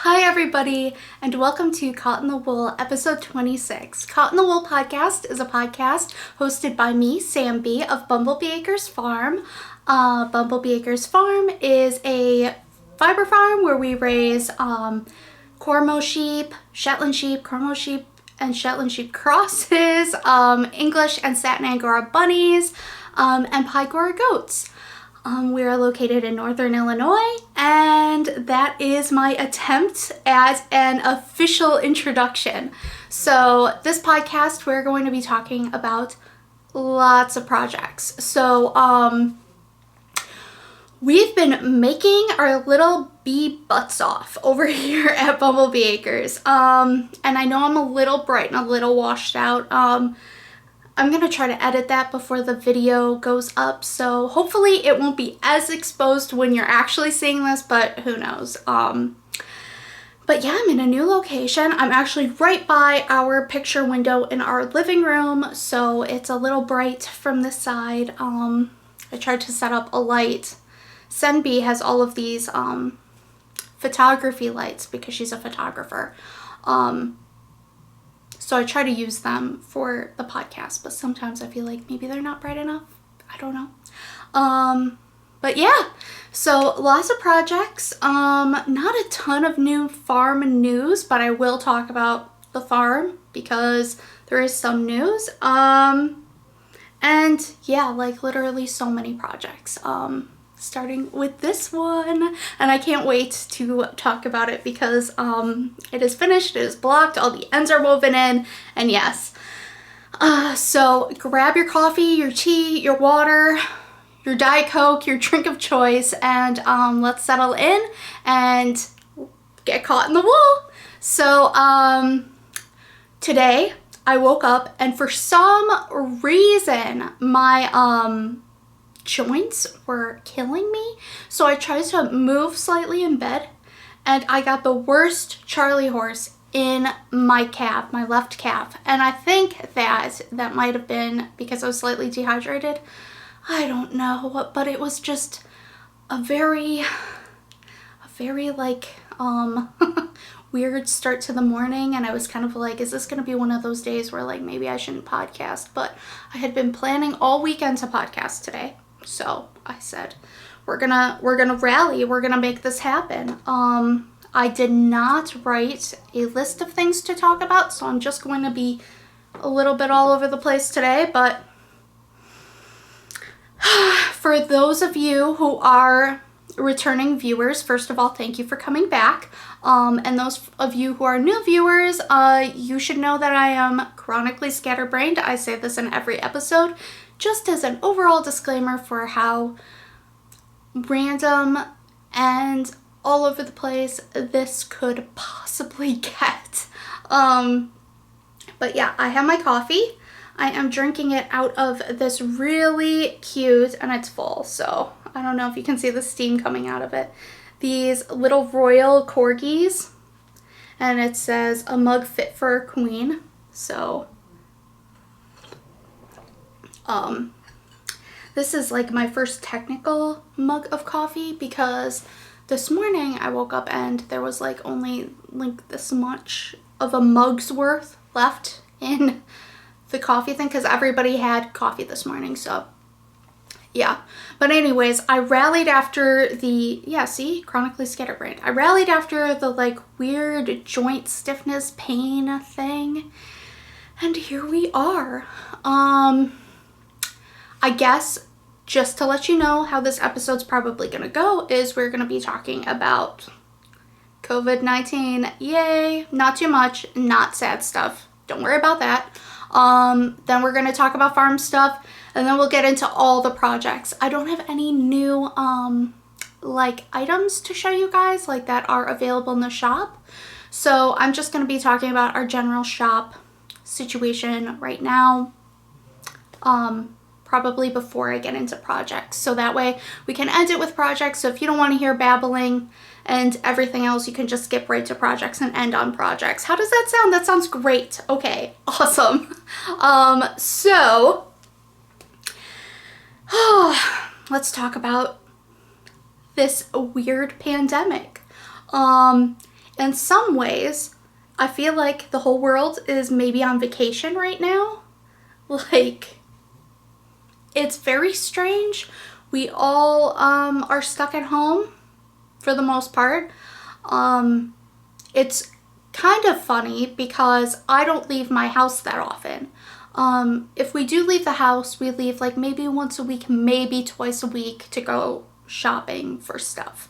Hi everybody, and welcome to Caught in the Wool, episode 26. Caught in the Wool podcast is a podcast hosted by me, SamBee, of Bumblebee Acres Farm. Bumblebee Acres Farm is a fiber farm where we raise Cormo sheep, Shetland sheep, Cormo sheep, and Shetland sheep crosses, English and Satin Angora bunnies, and Pygora goats. We are located in Northern Illinois, and that is my attempt at an official introduction. So this podcast, we're going to be talking about lots of projects. So we've been making our little bee butts off over here at Bumblebee Acres. And I know I'm a little bright and a little washed out. I'm going to try to edit that before the video goes up, so hopefully it won't be as exposed when you're actually seeing this, but who knows. But yeah, I'm in a new location. I'm actually right by our picture window in our living room, so it's a little bright from this side. I tried to set up a light. SamBee has all of these photography lights because she's a photographer. So I try to use them for the podcast, but sometimes I feel like maybe they're not bright enough. I don't know. But yeah, so lots of projects. Not a ton of new farm news, but I will talk about the farm because there is some news. And yeah, like literally so many projects. Starting with this one, and I can't wait to talk about it because it is finished, it is blocked, all the ends are woven in, and yes. So grab your coffee, your tea, your water, your Diet Coke, your drink of choice, and let's settle in and get caught in the wool. So today I woke up and for some reason my joints were killing me, so I tried to move slightly in bed and I got the worst Charlie horse in my calf, my left calf, and I think that might have been because I was slightly dehydrated. I don't know, but it was just a very like weird start to the morning, and I was kind of like, is this gonna be one of those days where like maybe I shouldn't podcast? But I had been planning all weekend to podcast today. So I said, we're gonna rally, we're gonna make this happen. I did not write a list of things to talk about, so I'm just going to be a little bit all over the place today, but for those of you who are returning viewers, first of all, thank you for coming back. And those of you who are new viewers, you should know that I am chronically scatterbrained. I say this in every episode, just as an overall disclaimer for how random and all over the place this could possibly get. But yeah, I have my coffee. I am drinking it out of this really cute, and it's full, so I don't know if you can see the steam coming out of it. These little royal corgis, and it says a mug fit for a queen. So this is like my first technical mug of coffee because this morning I woke up and there was like only like this much of a mug's worth left in the coffee thing because everybody had coffee this morning. So yeah, but anyways, I rallied after the, yeah, see, chronically scatterbrained. I rallied after the like weird joint stiffness pain thing, and here we are. I guess just to let you know how this episode's probably gonna go is we're gonna be talking about COVID-19. Yay, not too much, not sad stuff. Don't worry about that. Then we're gonna talk about farm stuff, and then we'll get into all the projects. I don't have any new like items to show you guys like that are available in the shop. So I'm just gonna be talking about our general shop situation right now. Probably before I get into projects. So that way we can end it with projects. So if you don't want to hear babbling and everything else, you can just skip right to projects and end on projects. How does that sound? That sounds great. Okay, awesome. So let's talk about this weird pandemic. in some ways, I feel like the whole world is maybe on vacation right now. Like, it's very strange. We all are stuck at home for the most part. It's kind of funny because I don't leave my house that often. If we do leave the house, we leave like maybe once a week, maybe twice a week to go shopping for stuff.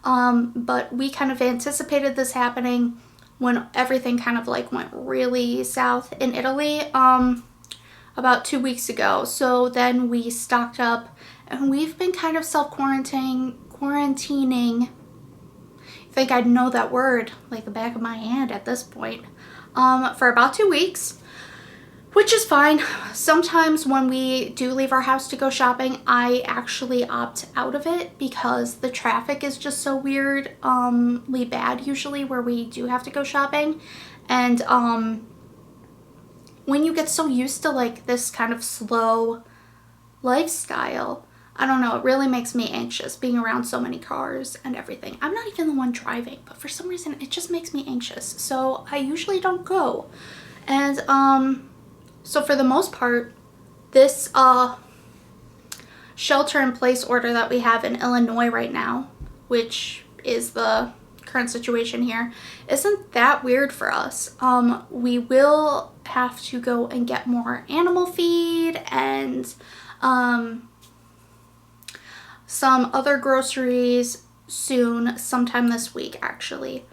But we kind of anticipated this happening when everything kind of like went really south in Italy about 2 weeks ago. So then we stocked up and we've been kind of quarantining. I think I'd know that word like the back of my hand at this point, for about 2 weeks, which is fine. Sometimes when we do leave our house to go shopping, I actually opt out of it because the traffic is just so weirdly bad usually where we do have to go shopping. And when you get so used to like this kind of slow lifestyle, I don't know, it really makes me anxious being around so many cars and everything. I'm not even the one driving, but for some reason it just makes me anxious. So I usually don't go. And so for the most part, this shelter in place order that we have in Illinois right now, which is the current situation here, isn't that weird for us. We will have to go and get more animal feed and some other groceries soon, sometime this week actually.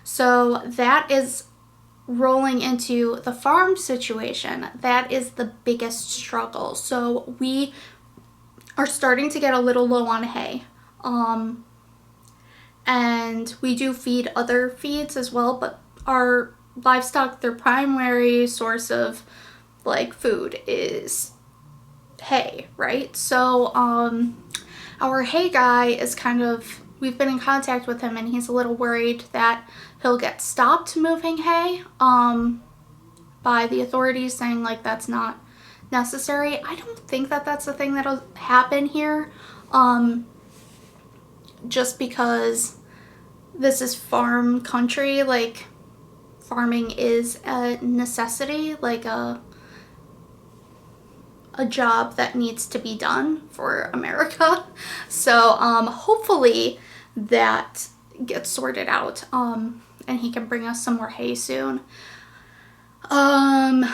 So that is rolling into the farm situation. That is the biggest struggle. So we are starting to get a little low on hay. And we do feed other feeds as well, but our livestock, their primary source of like food is hay, right? So our hay guy is kind of, we've been in contact with him and he's a little worried that he'll get stopped moving hay by the authorities, saying like that's not necessary. I don't think that that's the thing that'll happen here, just because this is farm country. Like, farming is a necessity, like a job that needs to be done for America. So hopefully that gets sorted out, and he can bring us some more hay soon. And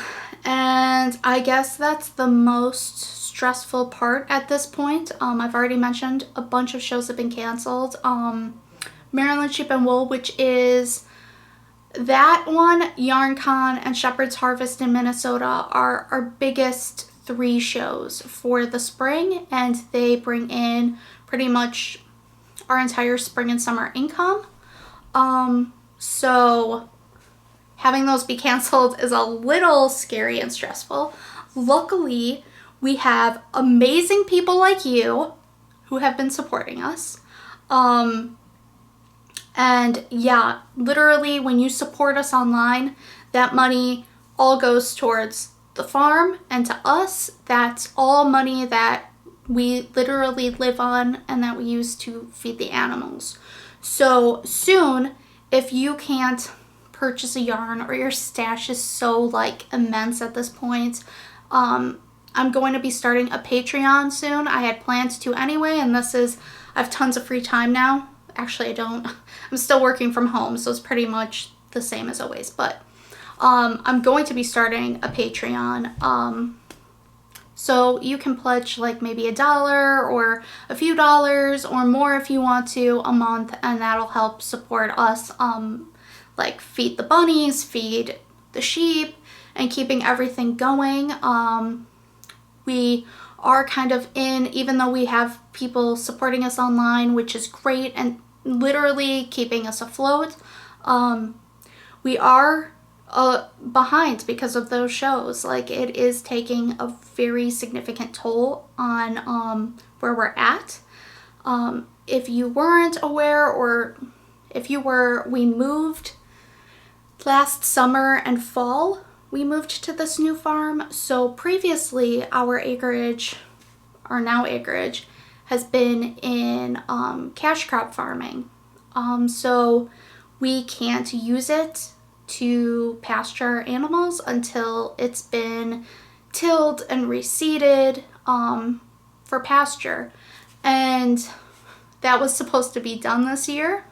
I guess that's the most stressful part at this point. I've already mentioned a bunch of shows have been canceled. Maryland Sheep and Wool, which is that one, YarnCon, and Shepherd's Harvest in Minnesota are our biggest 3 shows for the spring, and they bring in pretty much our entire spring and summer income. So having those be canceled is a little scary and stressful. Luckily, we have amazing people like you who have been supporting us. And yeah, literally when you support us online, that money all goes towards the farm and to us. That's all money that we literally live on and that we use to feed the animals. So soon, if you can't purchase a yarn or your stash is so like immense at this point, I'm going to be starting a Patreon soon. I had planned to anyway, and I have tons of free time now. Actually, I don't. I'm still working from home, so it's pretty much the same as always. But I'm going to be starting a Patreon. So you can pledge like maybe $1 or a few dollars or more if you want to a month, and that'll help support us, like feed the bunnies, feed the sheep, and keeping everything going. We are kind of even though we have people supporting us online, which is great and literally keeping us afloat, we are behind because of those shows. Like, it is taking a very significant toll on where we're at. If you weren't aware, or if you were, we moved last summer and fall. We moved to this new farm. So previously our now acreage has been in cash crop farming. So we can't use it to pasture animals until it's been tilled and reseeded for pasture. And that was supposed to be done this year.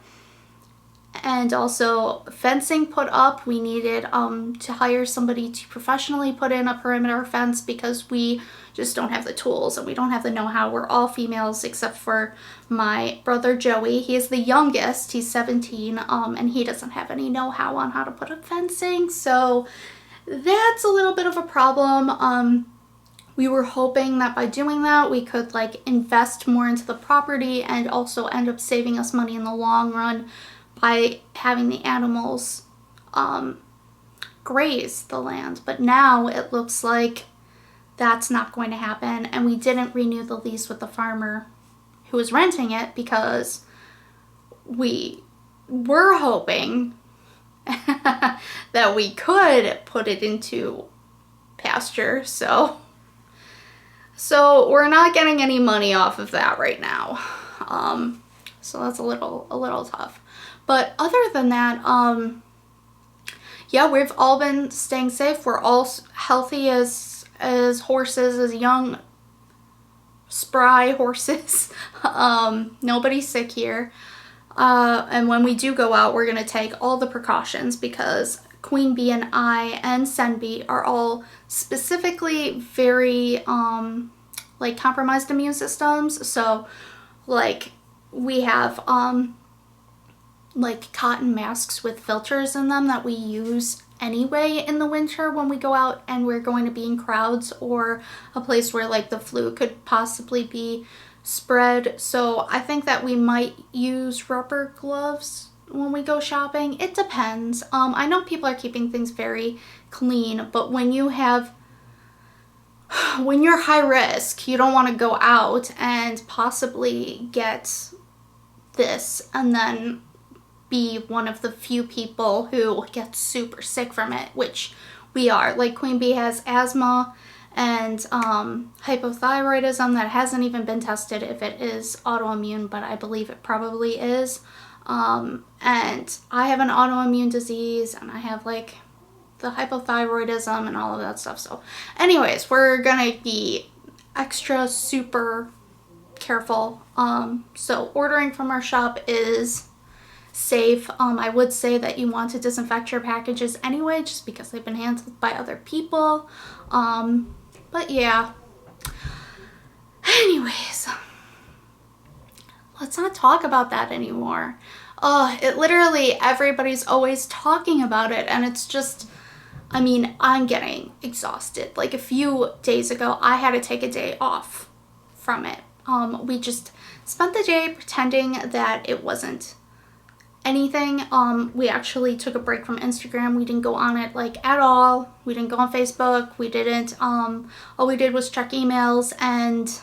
And also fencing put up. We needed to hire somebody to professionally put in a perimeter fence because we just don't have the tools and we don't have the know-how. We're all females except for my brother Joey. He is the youngest. He's 17 and he doesn't have any know-how on how to put up fencing. So that's a little bit of a problem. We were hoping that by doing that we could like invest more into the property and also end up saving us money in the long run by having the animals graze the land. But now it looks like that's not going to happen, and we didn't renew the lease with the farmer who was renting it because we were hoping that we could put it into pasture. So we're not getting any money off of that right now. So that's a little tough. But other than that, yeah, we've all been staying safe. We're all healthy as horses, as young, spry horses. Nobody's sick here. And when we do go out, we're going to take all the precautions because Queen Bee and I and SamBee are all specifically very, like, compromised immune systems. So, like, we have, like cotton masks with filters in them that we use anyway in the winter when we go out and we're going to be in crowds or a place where like the flu could possibly be spread. So I think that we might use rubber gloves when we go shopping. It depends. I know people are keeping things very clean, but when you're high risk, you don't want to go out and possibly get this and then be one of the few people who get super sick from it, which we are. Like Queen Bee has asthma and hypothyroidism that hasn't even been tested if it is autoimmune, but I believe it probably is. And I have an autoimmune disease and I have like the hypothyroidism and all of that stuff. So anyways, we're gonna be extra super careful. So ordering from our shop is safe. I would say that you want to disinfect your packages anyway, just because they've been handled by other people. But yeah. Anyways, let's not talk about that anymore. It literally, everybody's always talking about it, and it's just, I mean, I'm getting exhausted. Like a few days ago, I had to take a day off from it. We just spent the day pretending that it wasn't anything. We actually took a break from Instagram. We didn't go on it like at all. We didn't go on Facebook. We didn't, all we did was check emails and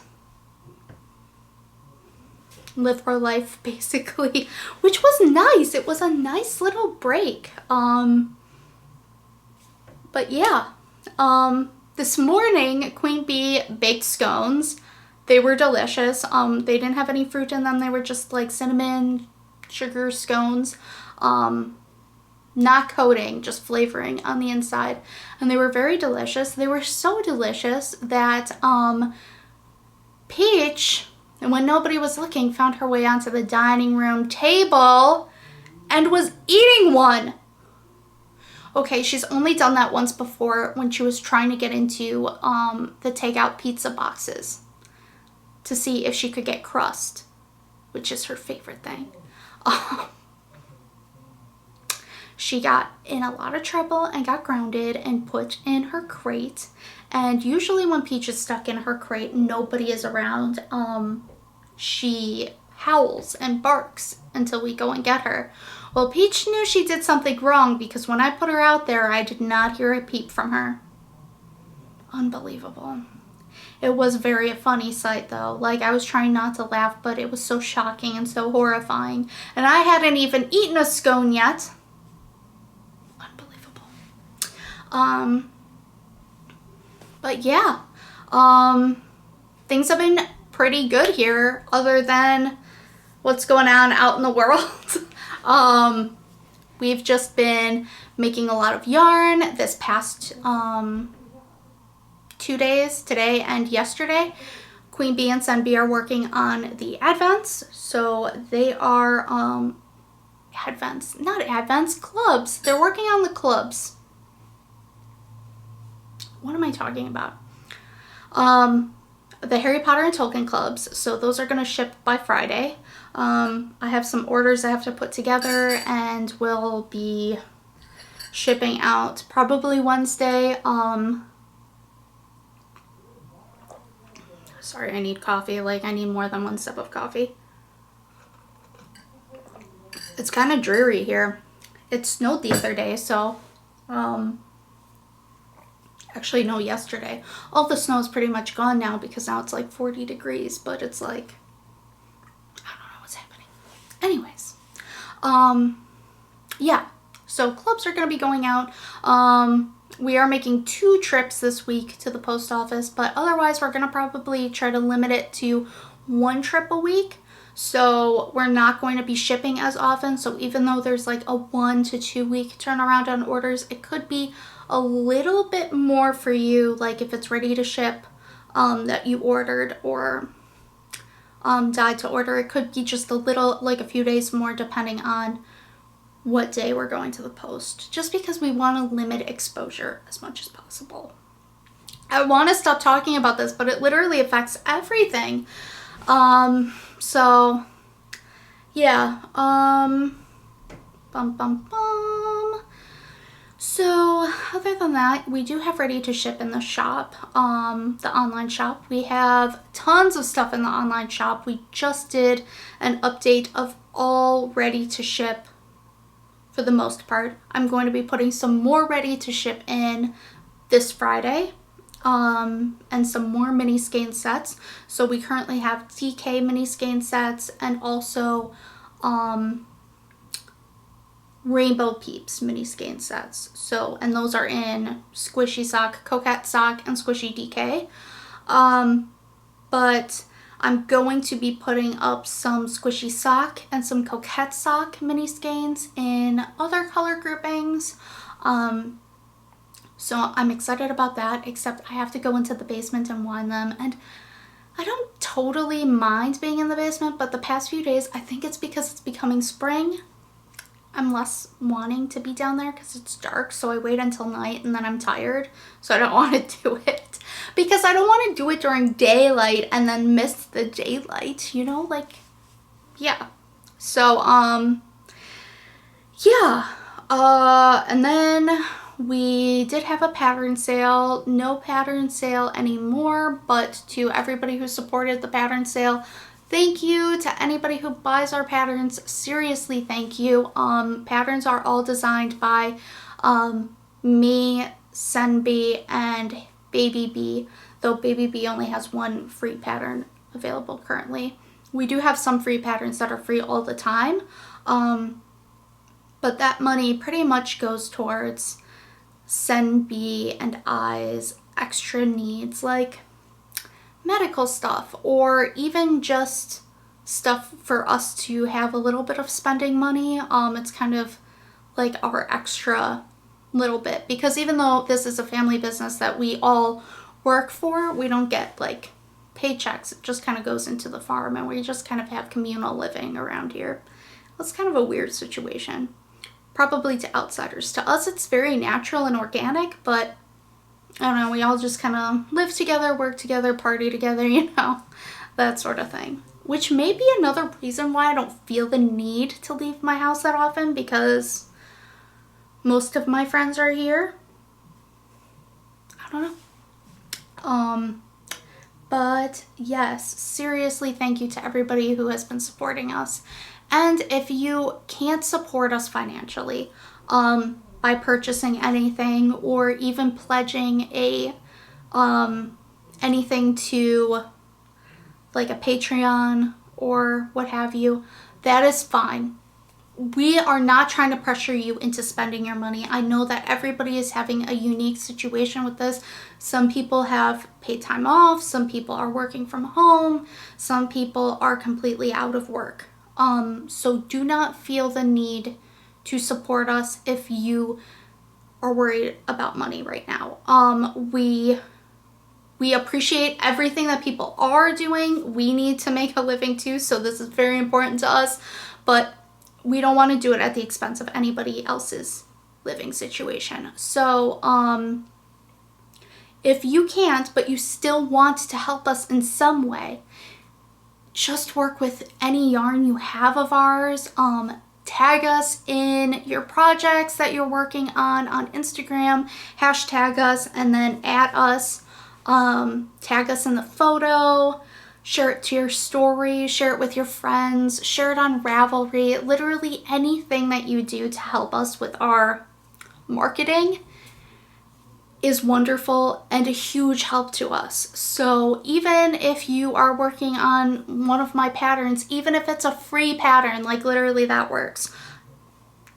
live our life basically, which was nice. It was a nice little break. But yeah, this morning Queen Bee baked scones. They were delicious. They didn't have any fruit in them. They were just like cinnamon sugar scones, not coating, just flavoring on the inside, and they were very delicious. They were so delicious that Peach, and when nobody was looking, found her way onto the dining room table and was eating one. Okay, she's only done that once before when she was trying to get into the takeout pizza boxes to see if she could get crust, which is her favorite thing. She got in a lot of trouble and got grounded and put in her crate. And usually when Peach is stuck in her crate, nobody is around. She howls and barks until we go and get her. Well, Peach knew she did something wrong because when I put her out there, I did not hear a peep from her. Unbelievable. It was very a funny sight though. Like, I was trying not to laugh, but it was so shocking and so horrifying. And I hadn't even eaten a scone yet. Unbelievable. But yeah. Things have been pretty good here other than what's going on out in the world. We've just been making a lot of yarn this past 2 days, today and yesterday. Queen Bee and SamBee are working on the advents, so they are clubs. They're working on the clubs. What am I talking about? The Harry Potter and Tolkien clubs, so those are going to ship by Friday. I have some orders I have to put together and will be shipping out probably Wednesday. Sorry, I need coffee. Like, I need more than one sip of coffee. It's kind of dreary here. It snowed the other day, so, actually, no, yesterday. All the snow is pretty much gone now because now it's like 40 degrees, but it's like, I don't know what's happening. Anyways, yeah, so clubs are going to be going out. We are making 2 trips this week to the post office, but otherwise we're going to probably try to limit it to 1 trip a week. So we're not going to be shipping as often. So even though there's like a 1 to 2 week turnaround on orders, it could be a little bit more for you, like if it's ready to ship, that you ordered or died to order. It could be just a little, like a few days more depending on what day we're going to the post, just because we want to limit exposure as much as possible. I want to stop talking about this, but it literally affects everything. So yeah, So other than that, we do have ready to ship in the shop, the online shop. We have tons of stuff in the online shop. We just did an update of all ready to ship for the most part. I'm going to be putting some more ready to ship in this Friday, and some more mini skein sets. So we currently have DK mini skein sets and also Rainbow Peeps mini skein sets. So, and those are in Squishy Sock, Coquette Sock, and Squishy DK. But I'm going to be putting up some Squishy Sock and some Coquette Sock mini skeins in other color groupings. So I'm excited about that, except I have to go into the basement and wind them. And I don't totally mind being in the basement, but the past few days, I think it's because it's becoming spring, I'm less wanting to be down there because it's dark. So I wait until night and then I'm tired. So I don't want to do it because I don't want to do it during daylight and then miss the daylight, you know, like, yeah. So, yeah. And then we did have a pattern sale. No pattern sale anymore, but to everybody who supported the pattern sale, thank you. To anybody who buys our patterns, seriously, thank you. Patterns are all designed by me, SamBee, and Baby Bee, though Baby Bee only has 1 free pattern available currently. We do have some free patterns that are free all the time, but that money pretty much goes towards SamBee and I's extra needs, like medical stuff, or even just stuff for us to have a little bit of spending money. It's kind of like our extra little bit, because even though this is a family business that we all work for, we don't get like paychecks. It just kind of goes into the farm and we just kind of have communal living around here. It's kind of a weird situation, probably to outsiders. To us, it's very natural and organic, but I don't know, we all just kind of live together, work together, party together, you know, that sort of thing. Which may be another reason why I don't feel the need to leave my house that often, because most of my friends are here. I don't know. But yes, seriously, thank you to everybody who has been supporting us. And if you can't support us financially, by purchasing anything or even pledging a anything to like a Patreon or what have you, that is fine. We are not trying to pressure you into spending your money. I know that everybody is having a unique situation with this. Some people have paid time off, some people are working from home, some people are completely out of work. So do not feel the need to support us if you are worried about money right now. We appreciate everything that people are doing. We need to make a living too, so this is very important to us, but we don't want to do it at the expense of anybody else's living situation. So if you can't, but you still want to help us in some way, just work with any yarn you have of ours. Tag us in your projects that you're working on Instagram, hashtag us, and then at us. Tag us in the photo, share it to your story, share it with your friends, share it on Ravelry. Literally anything that you do to help us with our marketing is wonderful and a huge help to us. So even if you are working on one of my patterns, even if it's a free pattern, like literally that works.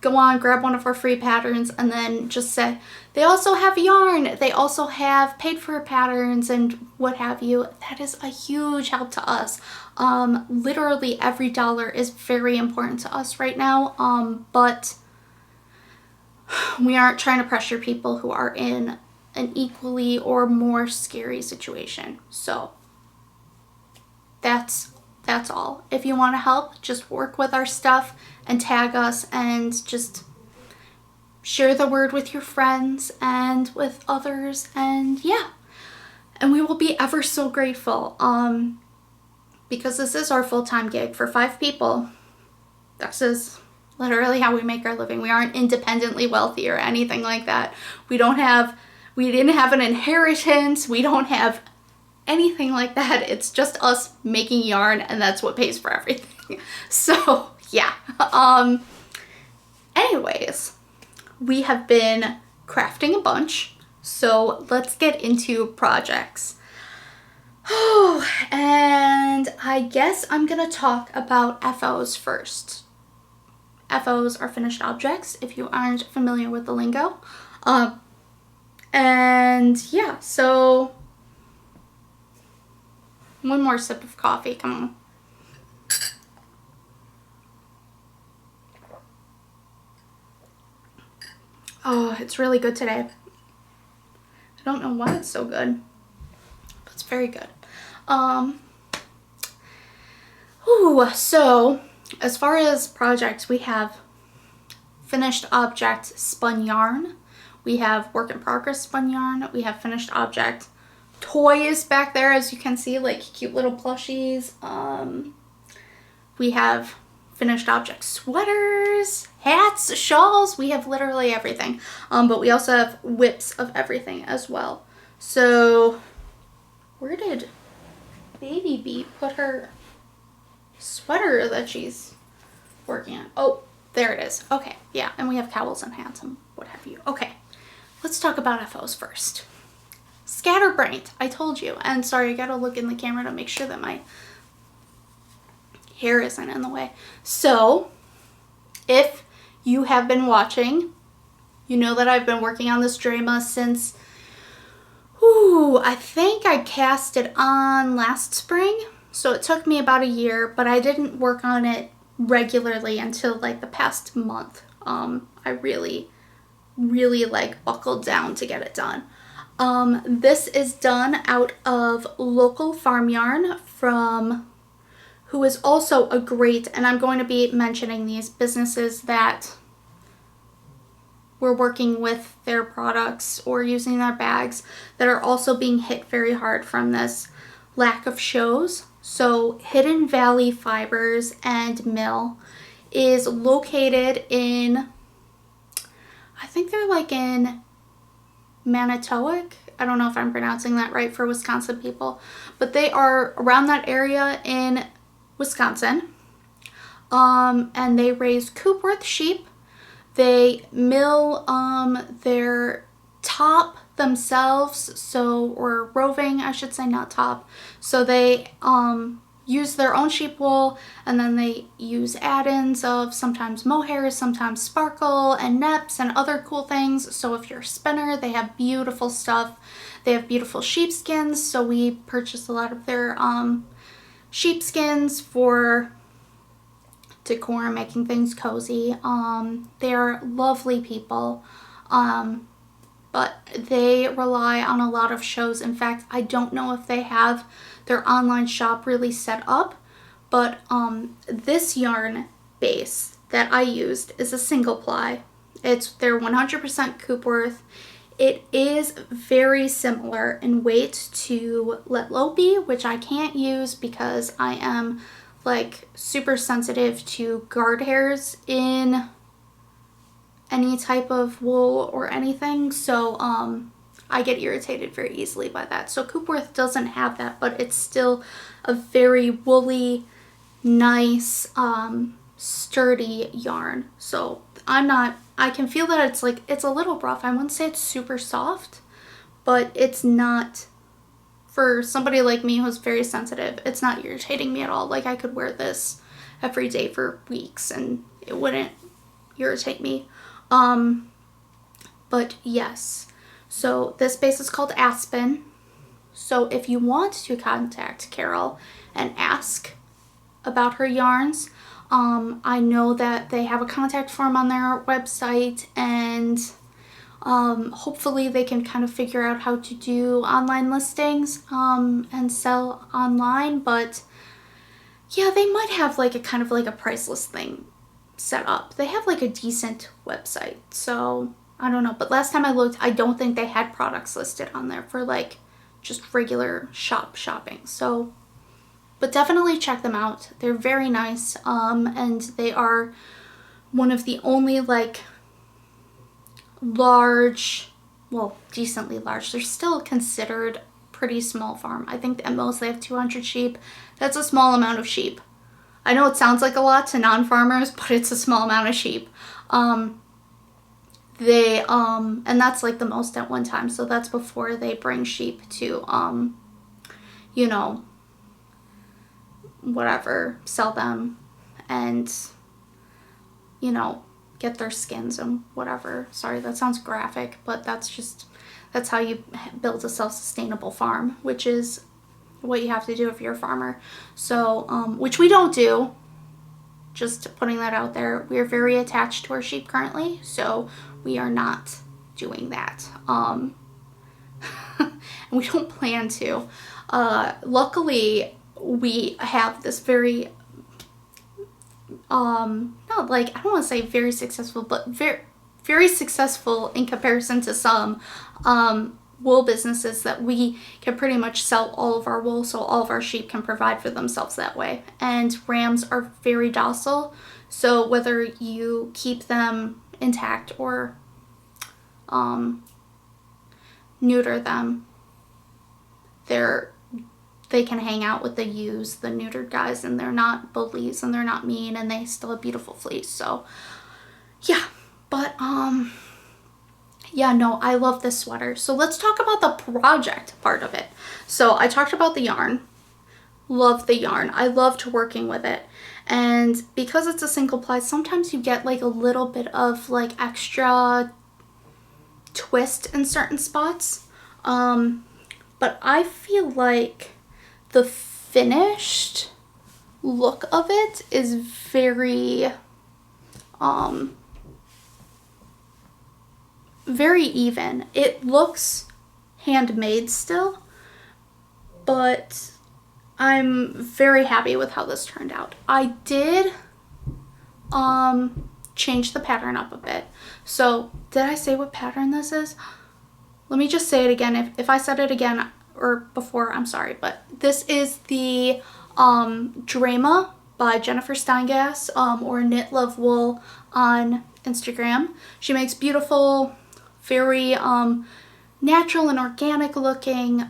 Go on, grab one of our free patterns, and then just say, they also have yarn, they also have paid for patterns and what have you. That is a huge help to us. Literally every dollar is very important to us right now, but we aren't trying to pressure people who are in an equally or more scary situation. So that's all. If you want to help, just work with our stuff and tag us and just share the word with your friends and with others, and yeah, and we will be ever so grateful, because this is our full-time gig for 5 people. This is literally how we make our living. We aren't independently wealthy or anything like that. We didn't have an inheritance. We don't have anything like that. It's just us making yarn, and that's what pays for everything. So yeah. Anyways, we have been crafting a bunch, so let's get into projects. Oh, and I guess I'm gonna talk about FOs first. FOs are finished objects, if you aren't familiar with the lingo. And yeah, so one more sip of coffee, come on. Oh, it's really good today. I don't know why it's so good, but it's very good. So as far as projects, we have finished object spun yarn. We have work in progress spun yarn. We have finished object toys back there, as you can see, like cute little plushies. We have finished object sweaters, hats, shawls. We have literally everything. But we also have whips of everything as well. So where did Baby Bee put her sweater that she's working on? Oh, there it is. Okay, yeah, and we have cowls and hats and what have you. Okay, let's talk about FOs first. Scatterbrained, I told you. And sorry, I gotta look in the camera to make sure that my hair isn't in the way. So if you have been watching, you know that I've been working on this Dreyma since, I think I cast it on last spring. So it took me about a year, but I didn't work on it regularly until like the past month. I really like buckled down to get it done. This is done out of Local Farm Yarn from, who is also a great, and I'm going to be mentioning these businesses that we're working with their products or using their bags that are also being hit very hard from this lack of shows. So Hidden Valley Fibers and Mill is located in, I think they're like in Manitowoc. I don't know if I'm pronouncing that right for Wisconsin people, but they are around that area in Wisconsin. And they raise Coopworth sheep. They mill their top themselves, so, or roving, I should say, not top. So they use their own sheep wool, and then they use add-ins of sometimes mohair, sometimes sparkle and neps and other cool things. So if you're a spinner, they have beautiful stuff. They have beautiful sheepskins, so we purchased a lot of their sheepskins for decor and making things cozy. They're lovely people. But they rely on a lot of shows. In fact, I don't know if they have their online shop really set up, but this yarn base that I used is a single ply. They're 100% Coopworth. It is very similar in weight to Let Low Be, which I can't use because I am like super sensitive to guard hairs in any type of wool or anything, so I get irritated very easily by that. So Coopworth doesn't have that, but it's still a very woolly, nice, sturdy yarn. So I can feel that it's a little rough. I wouldn't say it's super soft, but it's not, for somebody like me who's very sensitive, it's not irritating me at all. Like I could wear this every day for weeks and it wouldn't irritate me. But yes, so this base is called Aspen. So if you want to contact Carol and ask about her yarns, I know that they have a contact form on their website, and hopefully they can kind of figure out how to do online listings and sell online. But yeah, they might have like a kind of like a price list thing set up. They have like a decent website, so I don't know. But last time I looked, I don't think they had products listed on there for like just regular shopping. So, but definitely check them out. They're very nice, and they are one of the only like large, well, decently large. They're still considered pretty small farm. I think at most they have 200 sheep. That's a small amount of sheep. I know it sounds like a lot to non-farmers, but it's a small amount of sheep. And that's like the most at one time. So that's before they bring sheep to, you know, whatever, sell them and, you know, get their skins and whatever. Sorry, that sounds graphic, but that's how you build a self-sustainable farm, which is what you have to do if you're a farmer. So, which we don't do, just putting that out there. We are very attached to our sheep currently, so we are not doing that. And we don't plan to. Luckily, we have this very, not like, I don't want to say very successful, but very, very successful in comparison to some, wool businesses, that we can pretty much sell all of our wool, so all of our sheep can provide for themselves that way. And rams are very docile, so whether you keep them intact or neuter them, they can hang out with the ewes, the neutered guys, and they're not bullies and they're not mean, and they still have beautiful fleece. So yeah, but yeah, no, I love this sweater. So let's talk about the project part of it. So I talked about the yarn. Love the yarn. I loved working with it. And because it's a single ply, sometimes you get like a little bit of like extra twist in certain spots. But I feel like the finished look of it is very, very even. It looks handmade still, but I'm very happy with how this turned out. I did change the pattern up a bit. So did I say what pattern this is? Let me just say it again. If I said it again or before, I'm sorry, but this is the Dreyma by Jennifer Steingass, or Knit Love Wool on Instagram. She makes beautiful, very natural and organic looking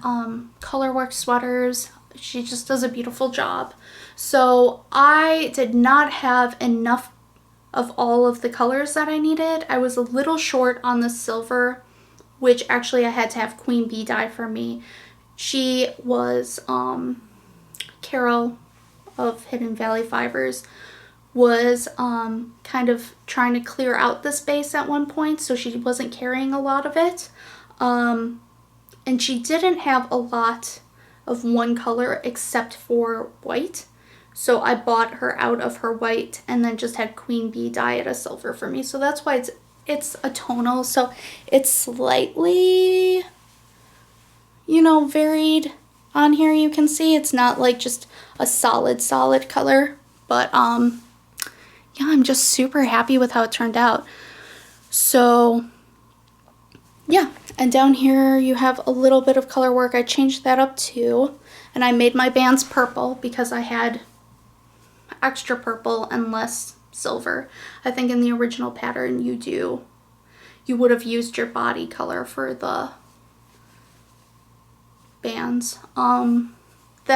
colorwork sweaters. She just does a beautiful job. So I did not have enough of all of the colors that I needed. I was a little short on the silver, which actually I had to have Queen Bee dye for me. She was, Carol of Hidden Valley Fibers was kind of trying to clear out the space at one point, so she wasn't carrying a lot of it. And she didn't have a lot of one color except for white. So I bought her out of her white and then just had Queen Bee dye it a silver for me. So that's why it's a tonal. So it's slightly, you know, varied on here. You can see it's not like just a solid color. But yeah, I'm just super happy with how it turned out. So yeah, and down here you have a little bit of color work. I changed that up too, and I made my bands purple because I had extra purple and less silver. I think in the original pattern you would have used your body color for the bands. Then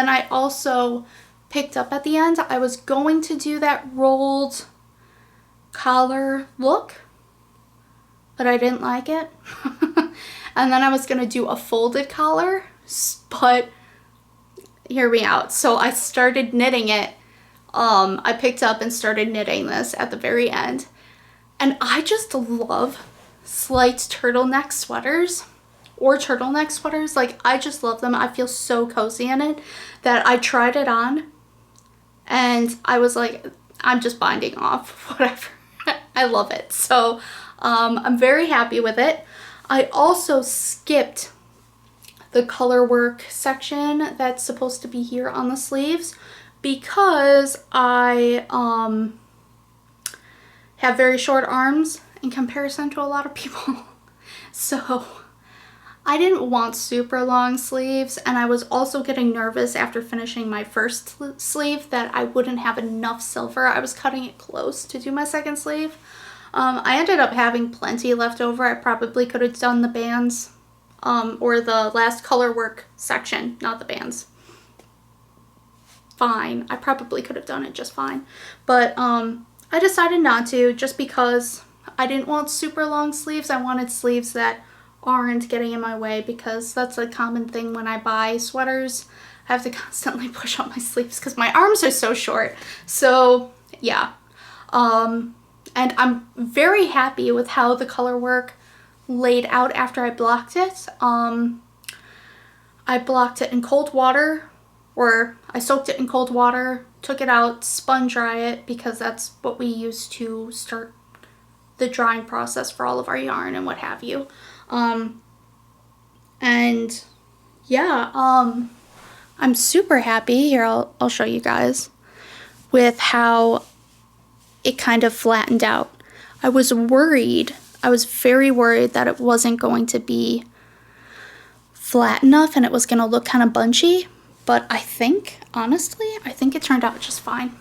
I also picked up at the end, I was going to do that rolled collar look, but I didn't like it. And then I was gonna do a folded collar, but hear me out. So I started knitting it. I picked up and started knitting this at the very end. And I just love slight turtleneck sweaters or turtleneck sweaters. Like, I just love them. I feel so cozy in it that I tried it on and I was like, I'm just binding off, whatever. I love it. So I'm very happy with it. I also skipped the color work section that's supposed to be here on the sleeves because I have very short arms in comparison to a lot of people. So I didn't want super long sleeves, and I was also getting nervous after finishing my first sleeve that I wouldn't have enough silver. I was cutting it close to do my second sleeve. I ended up having plenty left over. I probably could have done the bands or the last color work section, not the bands. Fine. I probably could have done it just fine. But I decided not to, just because I didn't want super long sleeves. I wanted sleeves that aren't getting in my way, because that's a common thing when I buy sweaters. I have to constantly push up my sleeves because my arms are so short. So yeah. And I'm very happy with how the color work laid out after I blocked it. I blocked it in cold water, or I soaked it in cold water, took it out, spun dry it, because that's what we use to start the drying process for all of our yarn and what have you. And yeah, I'm super happy. Here, I'll show you guys with how it kind of flattened out. I was very worried that it wasn't going to be flat enough and it was going to look kind of bunchy, but I think it turned out just fine.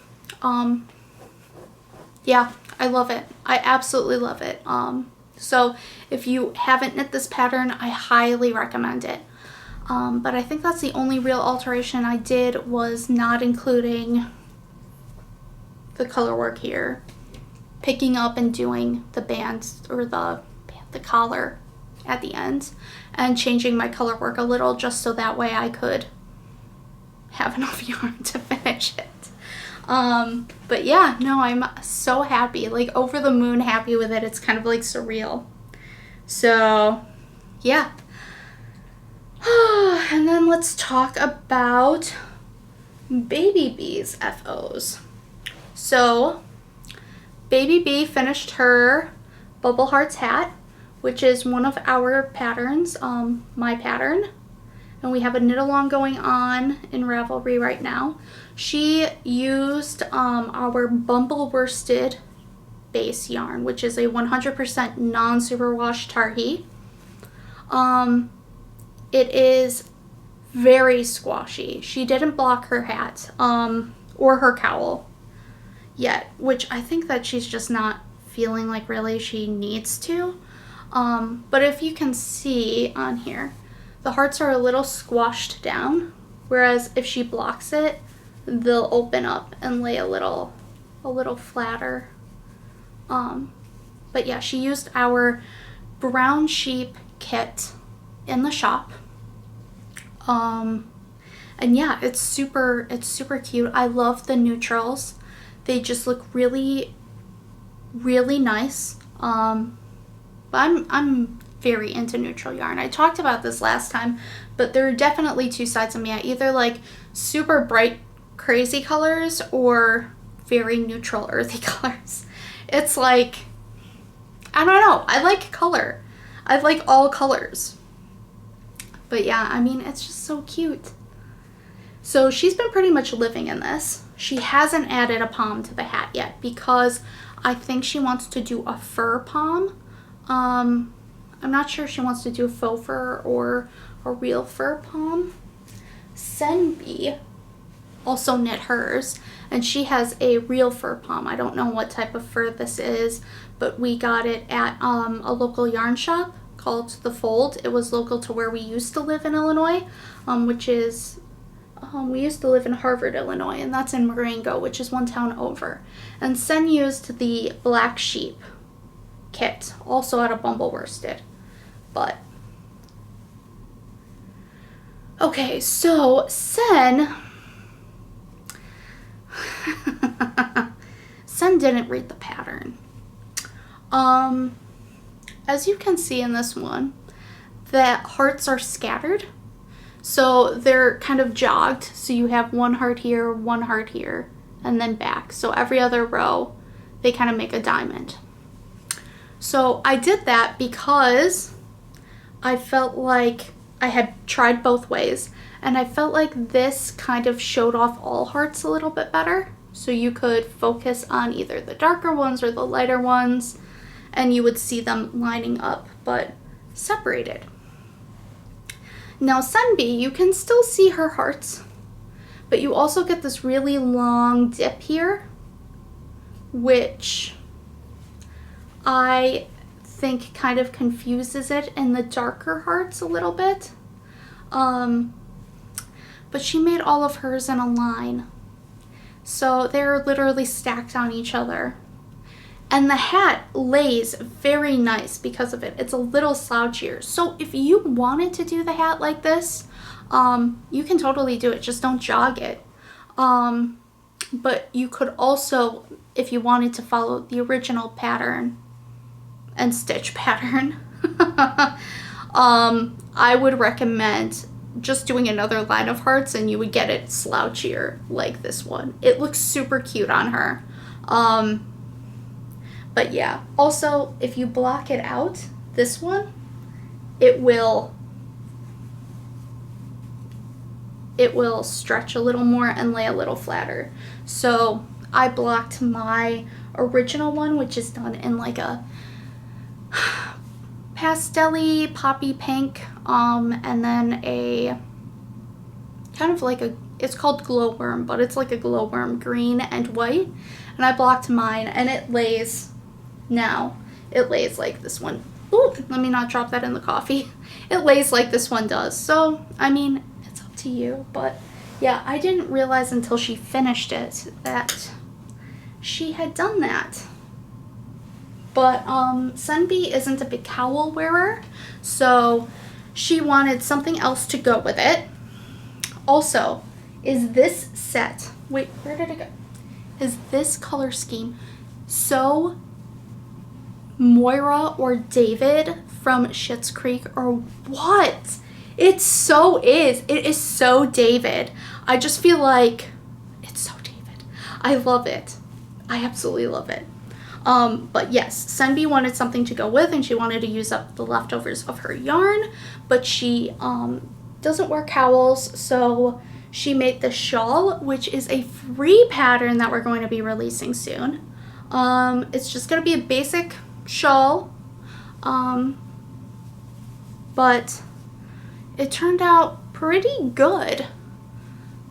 Yeah, I love it. I absolutely love it. So if you haven't knit this pattern, I highly recommend it. But I think that's the only real alteration I did, was not including the color work here, picking up and doing the bands or the collar at the end, and changing my color work a little just so that way I could have enough yarn to finish it. But yeah, no, I'm so happy, like over the moon happy with it. It's kind of like surreal. So yeah. And then let's talk about Baby Bee's FOs. So Baby Bee finished her Bubble Hearts hat, which is one of our patterns, my pattern. And we have a knit along going on in Ravelry right now. She used our Bumble worsted base yarn, which is a 100% non-superwash Tarhi. It is very squashy. She didn't block her hat or her cowl yet, which I think that she's just not feeling like really she needs to. But if you can see on here, the hearts are a little squashed down, whereas if she blocks it, they'll open up and lay a little flatter. But yeah, she used our brown sheep kit in the shop. And yeah, it's super cute. I love the neutrals. They just look really, really nice. But I'm very into neutral yarn. I talked about this last time, but there are definitely two sides of me. I either like super bright crazy colors or very neutral earthy colors. It's like, I don't know. I like color. I like all colors. But yeah, I mean, it's just so cute. So she's been pretty much living in this. She hasn't added a pom to the hat yet because I think she wants to do a fur pom. I'm not sure if she wants to do a faux fur or a real fur pom. SamBee also knit hers, and she has a real fur pom. I don't know what type of fur this is, but we got it at a local yarn shop called The Fold. It was local to where we used to live in Illinois, which is, we used to live in Harvard, Illinois, and that's in Marengo, which is one town over. And Sen used the Black Sheep kit, also out of Bumblebee. But okay, so Sen didn't read the pattern. As you can see in this one, the hearts are scattered. So they're kind of jogged. So you have one heart here, and then back. So every other row, they kind of make a diamond. So I did that because I felt like I had tried both ways, and I felt like this kind of showed off all hearts a little bit better. So you could focus on either the darker ones or the lighter ones, and you would see them lining up, but separated. Now SamBee, you can still see her hearts, but you also get this really long dip here, which I think kind of confuses it in the darker hearts a little bit. But she made all of hers in a line. So they're literally stacked on each other. And the hat lays very nice because of it. It's a little slouchier. So if you wanted to do the hat like this, you can totally do it. Just don't jog it. But you could also, if you wanted to follow the original pattern and stitch pattern, I would recommend just doing another line of hearts, and you would get it slouchier like this one. It looks super cute on her. But yeah, also if you block it out, this one, it will stretch a little more and lay a little flatter. So I blocked my original one, which is done in like a pastel-y poppy pink, and then a kind of like it's called glowworm, but it's like a glowworm green and white. And I blocked mine, and it lays like this one. Ooh, let me not drop that in the coffee. It lays like this one does. So I mean, it's up to you, but yeah, I didn't realize until she finished it that she had done that. But SamBee isn't a big cowl wearer, so she wanted something else to go with it. Also, is this set, wait, where did it go? Is this color scheme so Moira or David from Schitt's Creek or what? It so is. It is so David. I just feel like it's so David. I love it. I absolutely love it. But yes, SamBee wanted something to go with, and she wanted to use up the leftovers of her yarn, but she doesn't wear cowls, so she made the shawl, which is a free pattern that we're going to be releasing soon. It's just going to be a basic shawl, but it turned out pretty good.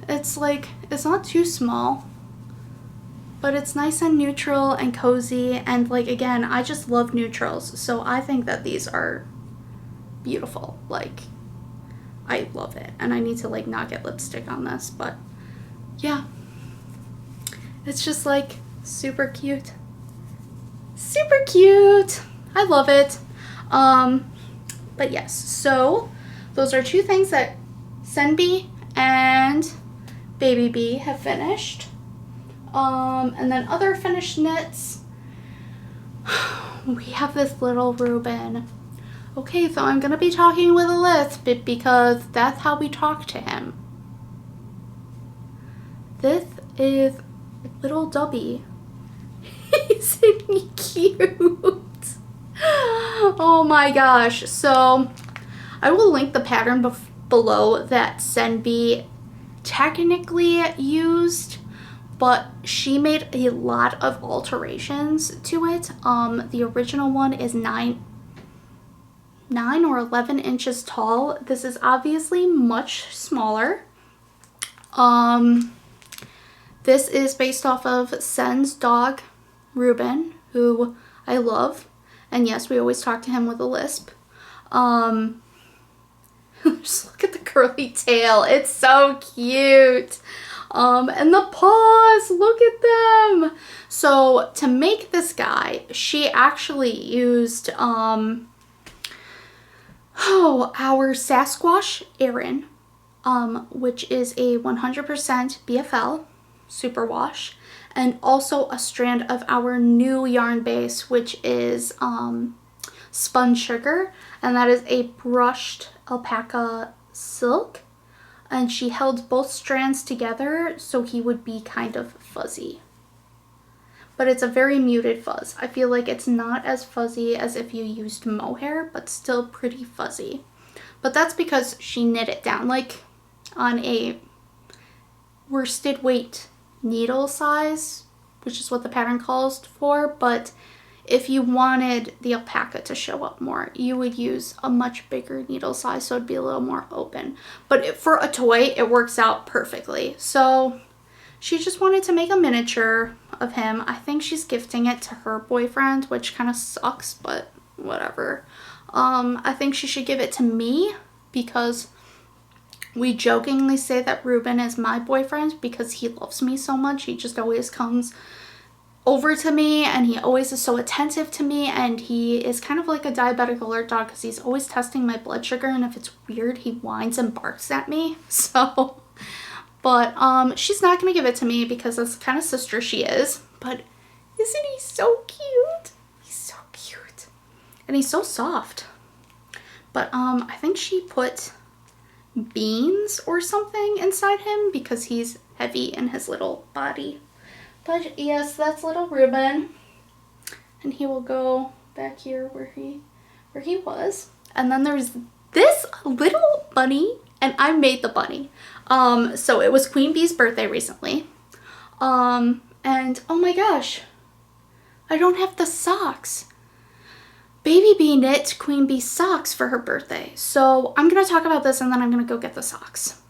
It's like, it's not too small, but it's nice and neutral and cozy, and like, again, I just love neutrals, so I think that these are beautiful. Like, I love it, and I need to like not get lipstick on this, but yeah, it's just like super cute. Super cute. I love it. But yes, so those are two things that SamBee and Baby Bee have finished. And then other finished knits, we have this little Reuben. Okay, so I'm gonna be talking with a lisp because that's how we talk to him. this is little Dubby. Isn't he cute? Oh my gosh. So I will link the pattern below that SamBee technically used, but she made a lot of alterations to it. The original one is 9 or 11 inches tall. This is obviously much smaller. This is based off of Sen's dog, Ruben, who I love. And yes, we always talk to him with a lisp. Just look at the curly tail. It's so cute. And the paws, look at them. So to make this guy, she actually used our Sasquatch Aaron, which is a 100% BFL superwash, and also a strand of our new yarn base, which is spun sugar, and that is a brushed alpaca silk, and she held both strands together so he would be kind of fuzzy. But it's a very muted fuzz. I feel like it's not as fuzzy as if you used mohair, but still pretty fuzzy. But that's because she knit it down like on a worsted weight needle size, which is what the pattern calls for. But if you wanted the alpaca to show up more, you would use a much bigger needle size, so it'd be a little more open. But for a toy, it works out perfectly. So she just wanted to make a miniature of him. I think she's gifting it to her boyfriend, which kind of sucks, but whatever. I think she should give it to me because we jokingly say that Ruben is my boyfriend because he loves me so much. He just always comes over to me and he always is so attentive to me, and he is kind of like a diabetic alert dog because he's always testing my blood sugar, and if it's weird he whines and barks at me. So but she's not gonna give it to me because that's the kind of sister she is. But isn't he so cute? He's so cute and he's so soft. But I think she put beans or something inside him because he's heavy in his little body. But yes, that's little Ruben, and he will go back here where he was. And then there's this little bunny, and I made the bunny. So it was Queen Bee's birthday recently. And oh my gosh, I don't have the socks. Baby Bee knit Queen Bee socks for her birthday. So I'm gonna talk about this and then I'm gonna go get the socks.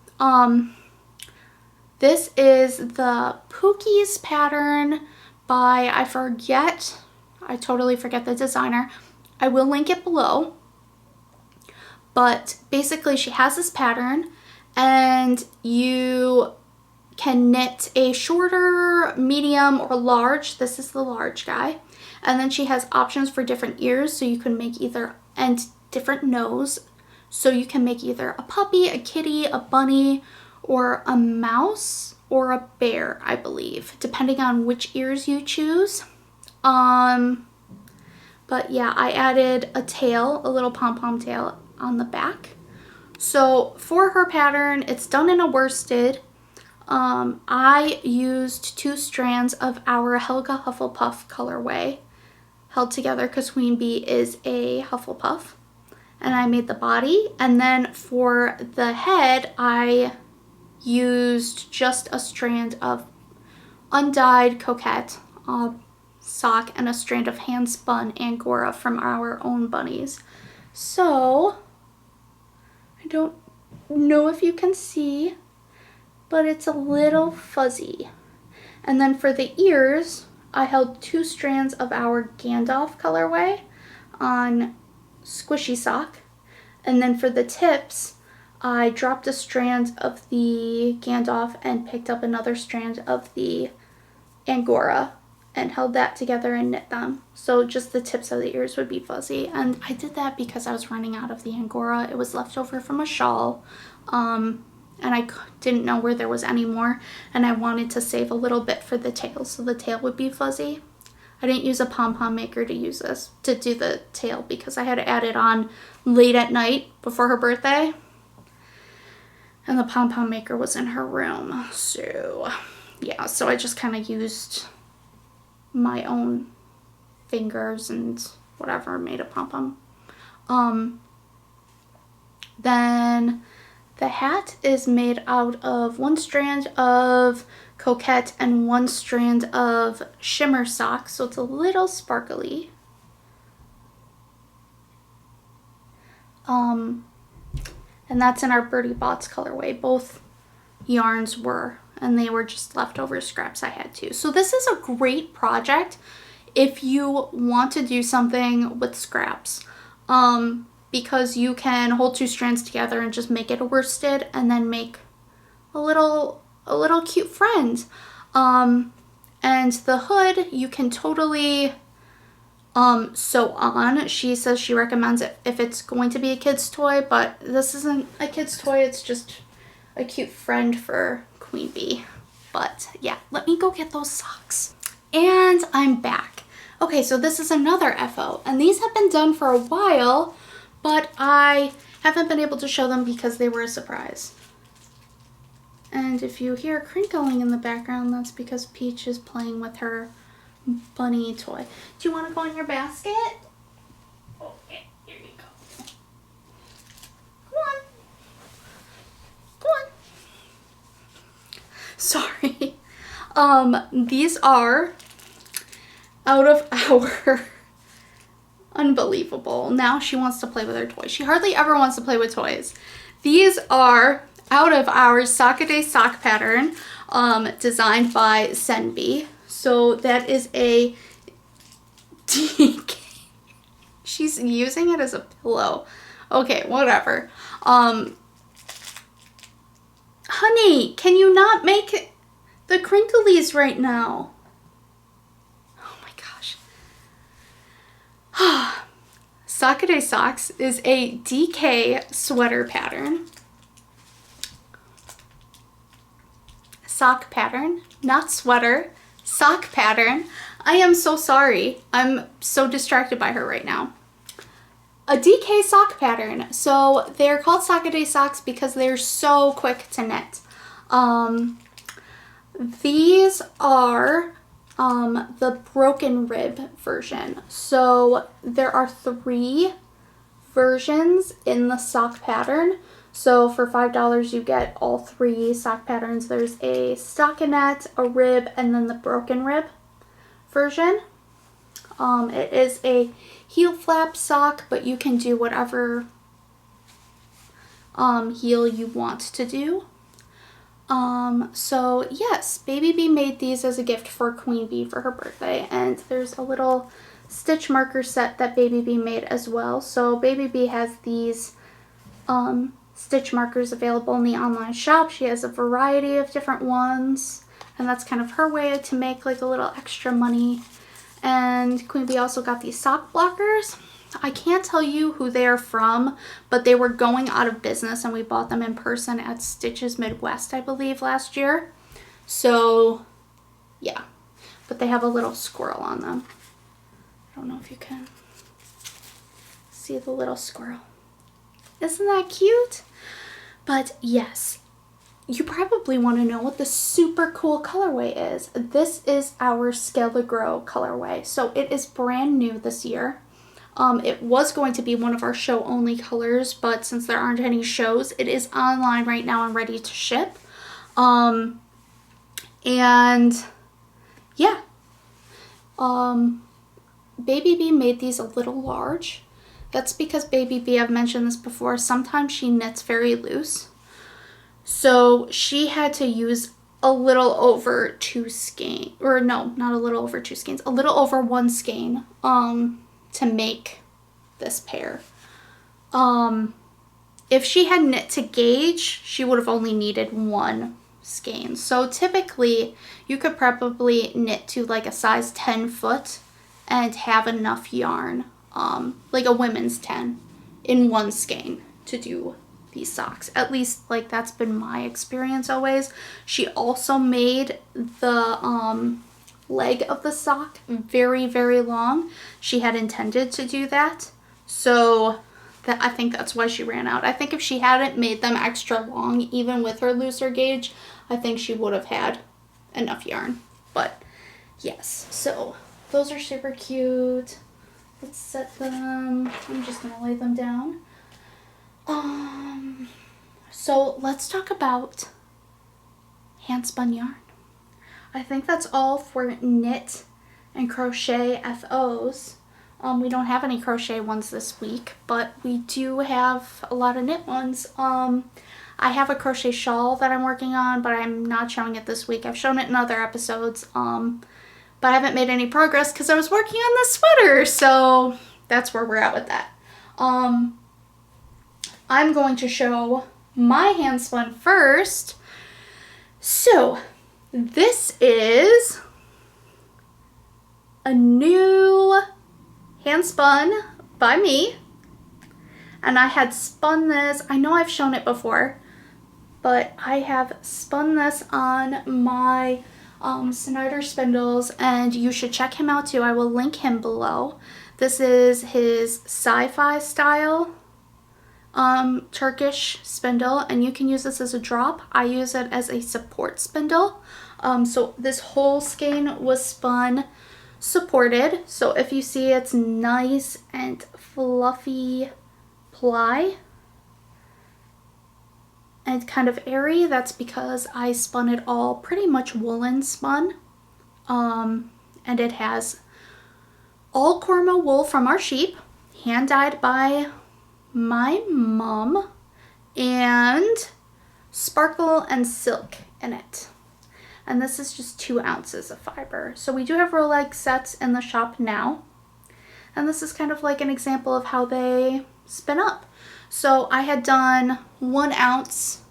This is the Pookie's pattern by, I totally forget the designer. I will link it below. But basically she has this pattern and you can knit a shorter, medium, or large. This is the large guy. And then she has options for different ears, so you can make either, and different nose. So you can make either a puppy, a kitty, a bunny, or a mouse, or a bear, I believe, depending on which ears you choose. But yeah, I added a tail, a little pom-pom tail on the back. So for her pattern, it's done in a worsted. I used 2 strands of our Helga Hufflepuff colorway held together because Queen Bee is a Hufflepuff. And I made the body. And then for the head, I used just a strand of undyed coquette sock and a strand of hand-spun Angora from our own bunnies. So I don't know if you can see, but it's a little fuzzy. And then for the ears, I held 2 strands of our Gandalf colorway on squishy sock. And then for the tips, I dropped a strand of the Gandalf and picked up another strand of the Angora and held that together and knit them. So just the tips of the ears would be fuzzy. And I did that because I was running out of the Angora. It was left over from a shawl. And I didn't know where there was any more. And I wanted to save a little bit for the tail, so the tail would be fuzzy. I didn't use a pom-pom maker to do the tail because I had to add it on late at night before her birthday. And the pom-pom maker was in her room. So yeah, so I just kind of used my own fingers and whatever made a pom-pom. Then the hat is made out of 1 strand of Coquette and 1 strand of Shimmer Sock, so it's a little sparkly. And that's in our Birdie Bots colorway. Both yarns were, and they were just leftover scraps I had too. So this is a great project if you want to do something with scraps, because you can hold 2 strands together and just make it a worsted and then make a little cute friend. And the hood you can totally sew on. She says she recommends it if it's going to be a kid's toy, but this isn't a kid's toy, it's just a cute friend for Queen Bee. But yeah, let me go get those socks. And I'm back. Okay, so this is another FO, and these have been done for a while, but I haven't been able to show them because they were a surprise. And if you hear crinkling in the background, that's because Peach is playing with her bunny toy. Do you want to go in your basket? Okay, here you go. Come on. Come on. Sorry. These are out of our... Unbelievable. Now she wants to play with her toys. She hardly ever wants to play with toys. These are out of our Sockaday sock pattern, designed by SamBee. So that is a DK. She's using it as a pillow. Okay, whatever. Honey, can you not make the crinklies right now? Oh my gosh. Sockaday Socks is a DK sweater pattern. Sock pattern, not sweater. Sock pattern. I am so sorry. I'm so distracted by her right now. A DK sock pattern. So they're called Sockaday socks because they're so quick to knit. These are the broken rib version. So there are 3 versions in the sock pattern. So for $5 you get all 3 sock patterns. There's a stockinette, a rib, and then the broken rib version. It is a heel flap sock, but you can do whatever heel you want to do. So yes, Baby Bee made these as a gift for Queen Bee for her birthday, and there's a little stitch marker set that Baby Bee made as well. So Baby Bee has these stitch markers available in the online shop. She has a variety of different ones, and that's kind of her way to make like a little extra money. And Queen Bee also got these sock blockers. I can't tell you who they are from, but they were going out of business and we bought them in person at Stitches Midwest, I believe, last year. So yeah, but they have a little squirrel on them. I don't know if you can see the little squirrel. Isn't that cute? But yes, you probably want to know what the super cool colorway is. This is our Scale to Grow colorway. So it is brand new this year. It was going to be one of our show only colors, but since there aren't any shows, it is online right now and ready to ship. And yeah, Baby Bee made these a little large. That's because Baby Bee, I've mentioned this before, sometimes she knits very loose. So she had to use a little over 2 skein, or no, not a little over 2 skeins, a little over 1 skein, to make this pair. If she had knit to gauge, she would have only needed 1 skein. So typically you could probably knit to like a size 10 foot and have enough yarn, like a women's 10 in 1 skein to do these socks. At least like that's been my experience always. She also made the leg of the sock very, very long. She had intended to do that. So that, I think that's why she ran out. I think if she hadn't made them extra long, even with her looser gauge, I think she would have had enough yarn. But yes, so those are super cute. Let's set them. I'm just gonna lay them down. So let's talk about hand-spun yarn. I think that's all for knit and crochet FOs. We don't have any crochet ones this week, but we do have a lot of knit ones. I have a crochet shawl that I'm working on, but I'm not showing it this week. I've shown it in other episodes, but I haven't made any progress because I was working on the sweater, so that's where we're at with that. I'm going to show my hand-spun first. So this is a new hand-spun by me, and I had spun this. I know I've shown it before, but I have spun this on my Snyder spindles, and you should check him out too. I will link him below. This is his sci-fi style Turkish spindle, and you can use this as a drop. I use it as a support spindle. So this whole skein was spun supported. So if you see, it's nice and fluffy ply and kind of airy. That's because I spun it all pretty much woolen spun. And it has all Corma wool from our sheep, hand dyed by my mom, and sparkle and silk in it. And this is just 2 ounces of fiber. So we do have row leg sets in the shop now. And this is kind of like an example of how they spin up. So I had done 1 ounce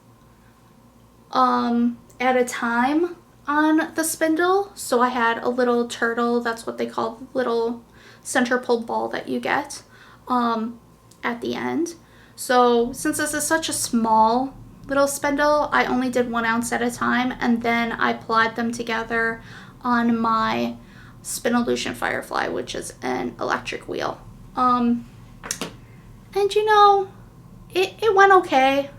at a time on the spindle. So I had a little turtle, that's what they call the little center pulled ball that you get at the end. So since this is such a small little spindle, I only did 1 ounce at a time, and then I plied them together on my Spinolution Firefly, which is an electric wheel. And you know, it went okay.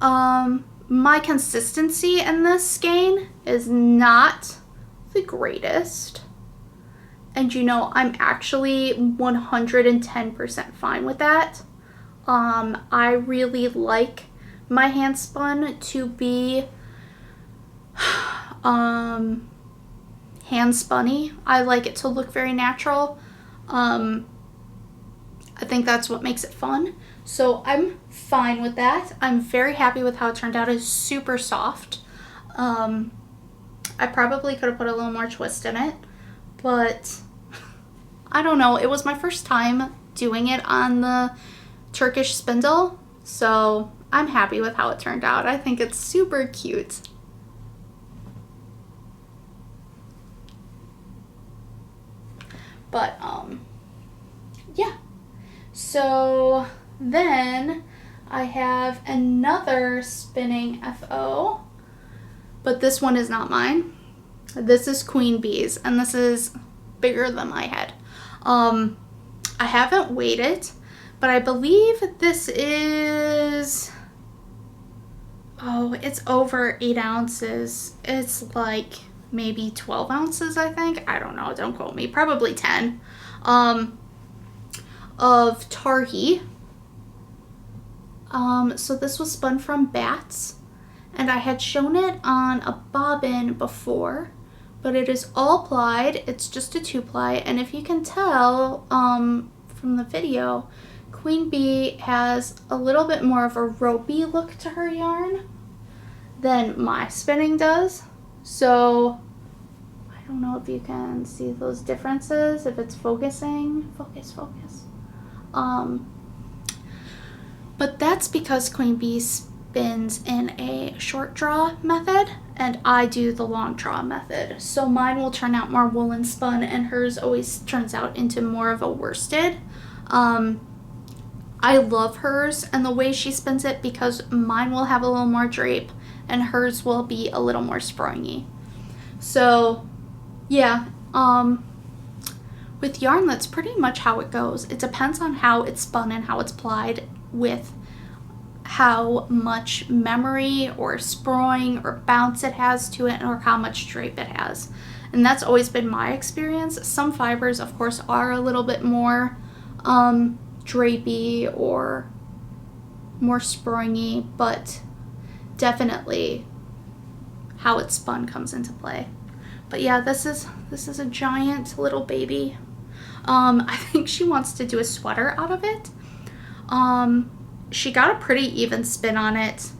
My consistency in this skein is not the greatest, and you know, I'm actually 110% fine with that. I really like my hand spun to be hand spunny. I like it to look very natural. I think that's what makes it fun. So I'm fine with that. I'm very happy with how it turned out. It's super soft. I probably could have put a little more twist in it, but I don't know. It was my first time doing it on the Turkish spindle, so I'm happy with how it turned out. I think it's super cute. But yeah. So then I have another spinning FO, but this one is not mine. This is Queen Bee's, and this is bigger than my head. I haven't weighed it, but I believe this is, oh, it's over 8 ounces. It's like maybe 12 ounces, I think. I don't know, don't quote me. Probably 10. Of Tarhi. So this was spun from Bats, and I had shown it on a bobbin before, but it is all plied. It's just a 2-ply, and if you can tell from the video, Queen Bee has a little bit more of a ropey look to her yarn than my spinning does. So I don't know if you can see those differences, if it's focusing. Focus. But that's because Queen Bee spins in a short draw method, and I do the long draw method. So mine will turn out more woolen spun, and hers always turns out into more of a worsted. I love hers and the way she spins it, because mine will have a little more drape and hers will be a little more springy. So yeah, with yarn, that's pretty much how it goes. It depends on how it's spun and how it's plied with how much memory or sprawling or bounce it has to it, or how much drape it has. And that's always been my experience. Some fibers, of course, are a little bit more drapey or more springy, but definitely how it's spun comes into play. But yeah, this is a giant little baby. I think she wants to do a sweater out of it. She got a pretty even spin on it.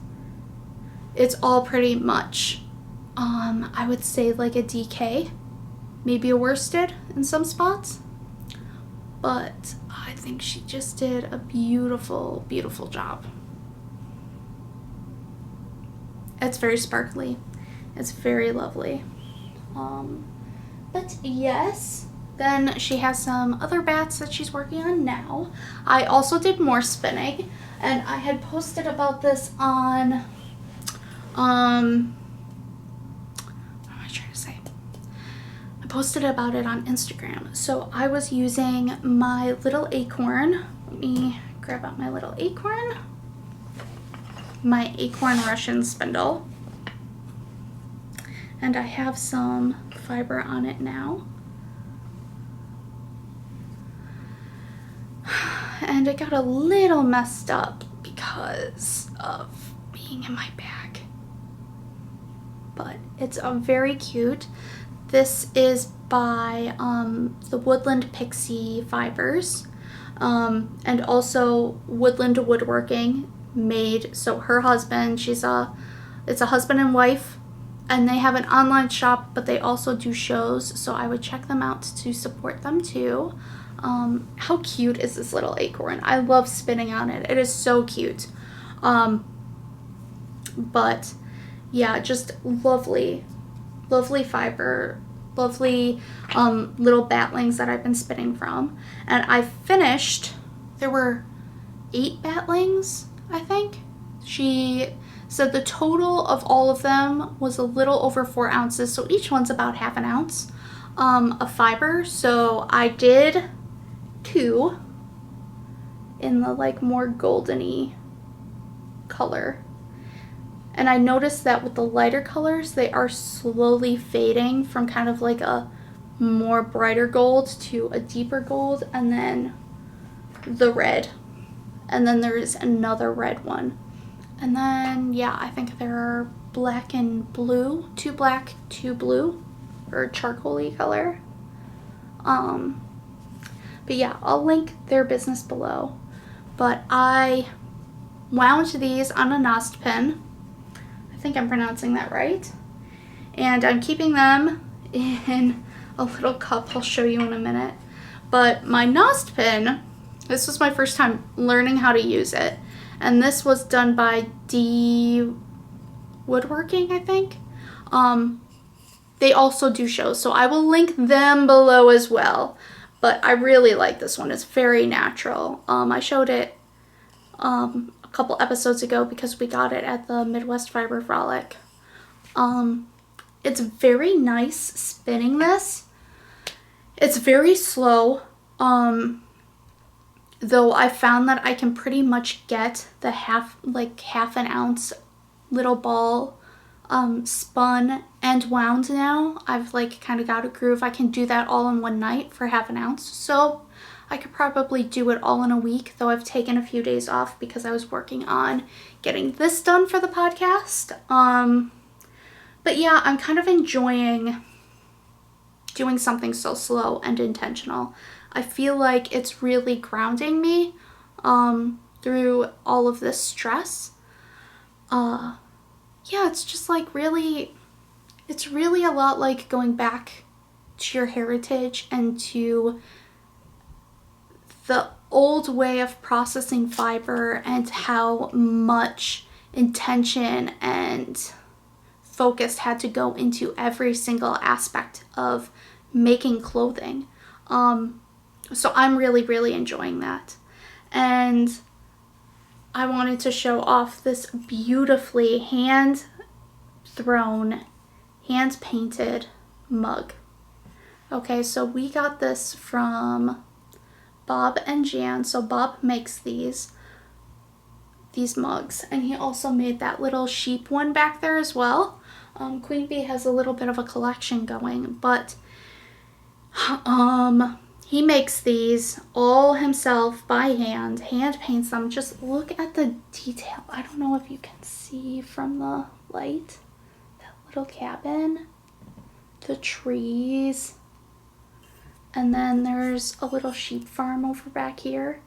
It's all pretty much, I would say like a DK, maybe a worsted in some spots. But I think she just did a beautiful, beautiful job. It's very sparkly. It's very lovely. But yes, then she has some other bats that she's working on now. I also did more spinning, and I had posted about this on, what am I trying to say? I posted about it on Instagram. So I was using my little acorn. Let me grab out my little acorn. My acorn Russian spindle. And I have some fiber on it now. And it got a little messed up because of being in my bag. But it's very cute. This is by the Woodland Pixie Fibers, and also Woodland Woodworking made. So her husband, it's a husband and wife, and they have an online shop, but they also do shows. So I would check them out to support them too. How cute is this little acorn? I love spinning on it. It is so cute. But yeah, just lovely, lovely fiber, lovely little batlings that I've been spinning from. And I finished, there were 8 batlings, I think. She said the total of all of them was a little over 4 ounces, so each one's about half an ounce of fiber. So I did 2 in the like more goldeny color. And I noticed that with the lighter colors, they are slowly fading from kind of like a more brighter gold to a deeper gold, and then the red. And then there is another red one. And then, yeah, I think there are black and blue, 2 black, 2 blue, or charcoaly color. But yeah, I'll link their business below. But I wound these on a Hand-spun. I think I'm pronouncing that right. And I'm keeping them in a little cup. I'll show you in a minute. But my Hand-spun, this was my first time learning how to use it. And this was done by D Woodworking, I think. They also do shows, so I will link them below as well. But I really like this one. It's very natural. I showed it a couple episodes ago because we got it at the Midwest Fiber Frolic. It's very nice spinning this. It's very slow. Though I found that I can pretty much get the half an ounce little ball spun and wound now. I've like kind of got a groove. I can do that all in one night for half an ounce. So I could probably do it all in a week, though I've taken a few days off because I was working on getting this done for the podcast. But yeah, I'm kind of enjoying doing something so slow and intentional. I feel like it's really grounding me through all of this stress. Yeah, it's just like it's really a lot like going back to your heritage and to the old way of processing fiber and how much intention and focus had to go into every single aspect of making clothing. So I'm really, really enjoying that. And I wanted to show off this beautifully hand-thrown, hand-painted mug. Okay, so we got this from Bob and Jan. So Bob makes these. these mugs. And he also made that little sheep one back there as well. Queen Bee has a little bit of a collection going, but he makes these all himself by hand paints them. Just look at the detail. I don't know if you can see from the light. That little cabin, the trees, and then there's a little sheep farm over back here,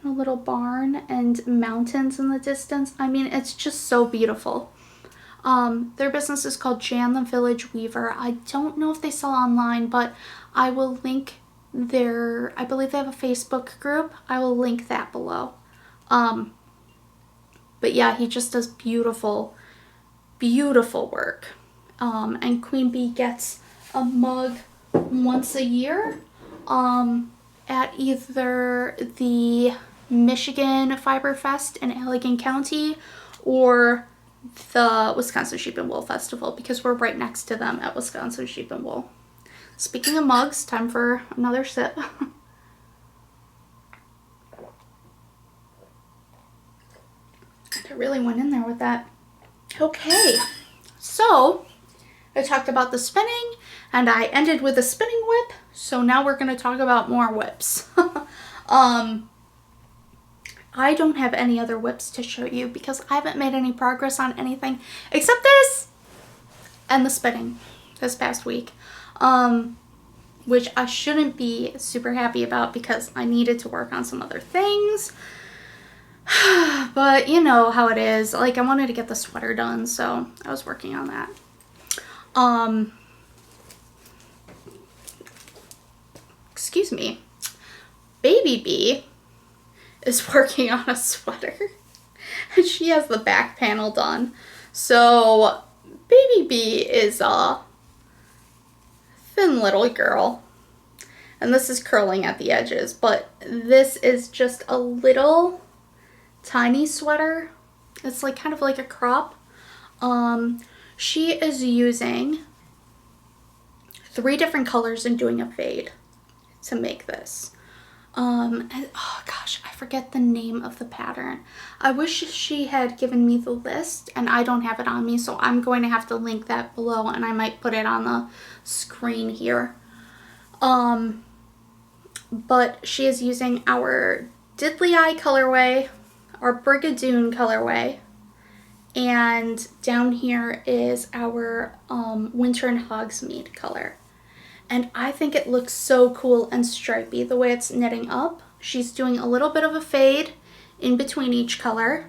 and a little barn and mountains in the distance. I mean, it's just so beautiful. Their business is called Jan the Village Weaver. I don't know if they sell online, but I will link I believe they have a Facebook group. I will link that below. But yeah, he just does beautiful, beautiful work. And Queen Bee gets a mug once a year at either the Michigan Fiber Fest in Allegan County or the Wisconsin Sheep and Wool Festival, because we're right next to them at Wisconsin Sheep and Wool. Speaking of mugs, time for another sip. I really went in there with that. Okay, so I talked about the spinning and I ended with a spinning whip. So now we're going to talk about more whips. I don't have any other whips to show you because I haven't made any progress on anything except this and the spinning this past week. Which I shouldn't be super happy about because I needed to work on some other things. But you know how it is. Like, I wanted to get the sweater done, so I was working on that. Excuse me. Baby Bee is working on a sweater. And she has the back panel done. So Baby Bee is a thin little girl. And this is curling at the edges, but this is just a little tiny sweater. It's like kind of like a crop. She is using 3 different colors and doing a fade to make this. And oh gosh, I forget the name of the pattern. I wish she had given me the list, and I don't have it on me, so I'm going to have to link that below, and I might put it on the screen here. But she is using our Diddly Eye colorway, our Brigadoon colorway, and down here is our Winter and Hogsmeade color. And I think it looks so cool and stripy the way it's knitting up. She's doing a little bit of a fade in between each color.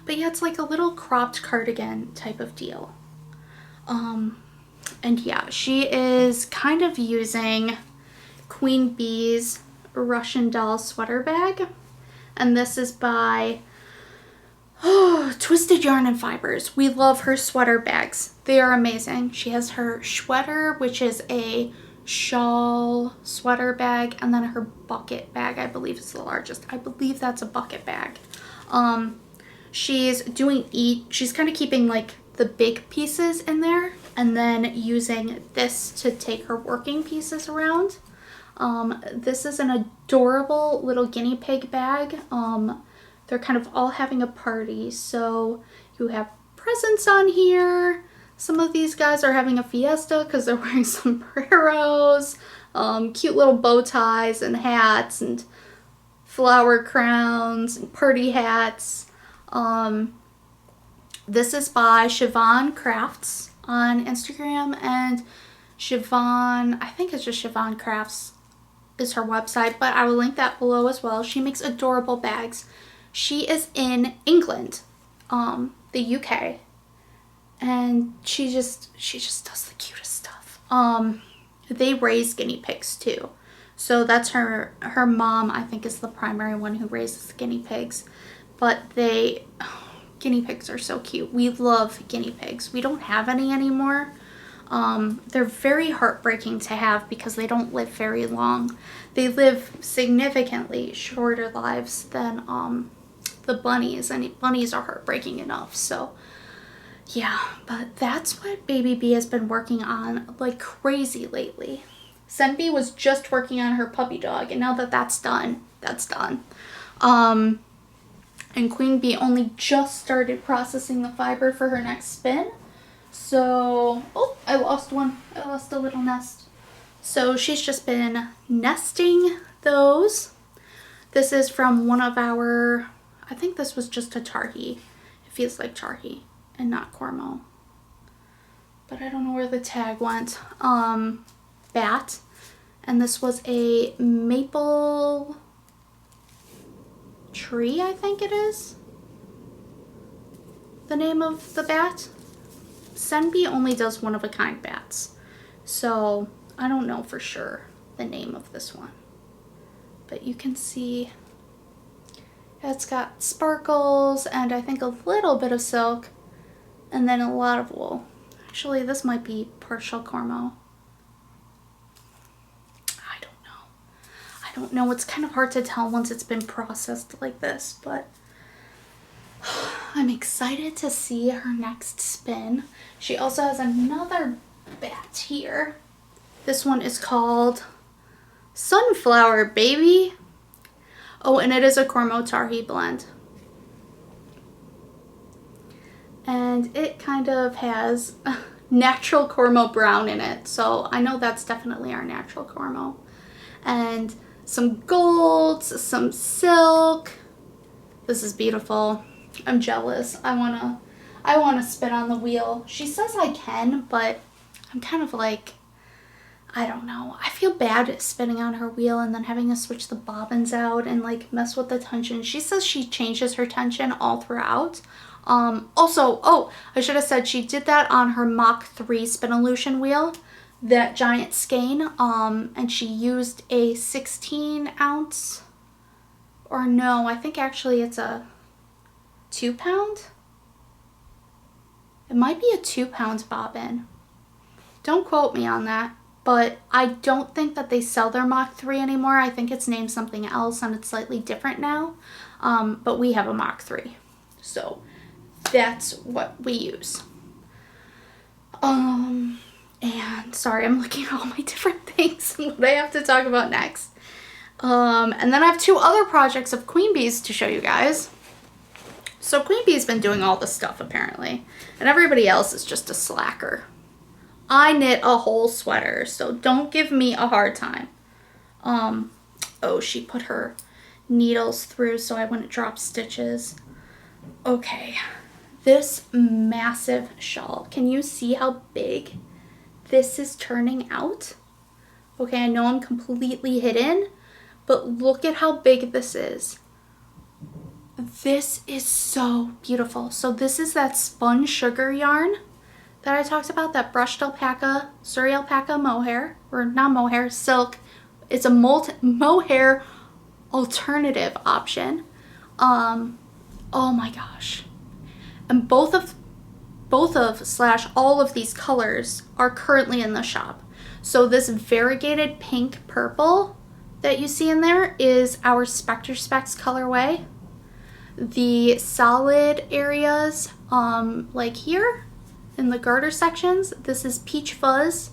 But yeah, it's like a little cropped cardigan type of deal. And yeah, she is kind of using Queen Bee's Russian Doll sweater bag. And this is by Twisted Yarn and Fibers. We love her sweater bags. They are amazing. She has her sweater, which is a shawl sweater bag, and then her bucket bag, I believe, is the largest. I believe that's a bucket bag. She's doing she's kind of keeping like the big pieces in there and then using this to take her working pieces around. This is an adorable little guinea pig bag. They're kind of all having a party, so you have presents on here. Some of these guys are having a fiesta because they're wearing sombreros, cute little bow ties and hats and flower crowns and party hats. This is by Siobhan Crafts on Instagram, and Siobhan, I think it's just Siobhan Crafts is her website, but I will link that below as well. She makes adorable bags. She is in England, the UK, and she just does the cutest stuff. They raise guinea pigs too, so that's her mom, I think, is the primary one who raises guinea pigs. But guinea pigs are so cute. We love guinea pigs. We don't have any anymore. They're very heartbreaking to have because they don't live very long. They live significantly shorter lives than the bunnies, and bunnies are heartbreaking enough. So yeah, but that's what Baby Bee has been working on like crazy lately. SamBee was just working on her puppy dog, and now that that's done, that's done. And Queen Bee only just started processing the fiber for her next spin. So, oh, I lost one. I lost a little nest. So she's just been nesting those. This is from one of our, I think this was just a Tarhi. It feels like Tarhi and not Cormo. But I don't know where the tag went. Bat. And this was a maple tree, I think it is. The name of the bat. SamBee only does one-of-a-kind bats. So I don't know for sure the name of this one. But you can see it's got sparkles and I think a little bit of silk and then a lot of wool. Actually, this might be partial Cormo. I don't know. It's kind of hard to tell once it's been processed like this, but I'm excited to see her next spin. She also has another bat here. This one is called Sunflower Baby. Oh, and it is a Cormo Tarhi blend. And it kind of has natural Cormo brown in it. So I know that's definitely our natural Cormo. And some golds, some silk. This is beautiful. I'm jealous. I wanna spin on the wheel. She says I can, but I'm kind of like, I don't know. I feel bad spinning on her wheel and then having to switch the bobbins out and like mess with the tension. She says she changes her tension all throughout. Also, oh, I should have said she did that on her Mach 3 Spinolution wheel, that giant skein, and she used a 16 ounce, or no, I think actually it's a 2 pound. It might be a 2 pound bobbin. Don't quote me on that, but I don't think that they sell their Mach 3 anymore. I think it's named something else and it's slightly different now, but we have a Mach 3, so that's what we use. And sorry, I'm looking at all my different things and what I have to talk about next. And then I have 2 other projects of Queen Bees to show you guys. So Queen Bee's been doing all this stuff apparently, and everybody else is just a slacker. I knit a whole sweater, so don't give me a hard time. Oh, she put her needles through so I wouldn't drop stitches. Okay, this massive shawl. Can you see how big this is turning out? Okay, I know I'm completely hidden, but look at how big this is. This is so beautiful. So this is that spun sugar yarn that I talked about, that brushed alpaca, Surrey alpaca mohair, or not mohair, silk. It's a mohair alternative option. Oh my gosh. And both of / all of these colors are currently in the shop. So this variegated pink purple that you see in there is our Spectre Specs colorway. The solid areas, like here in the garter sections, this is Peach Fuzz,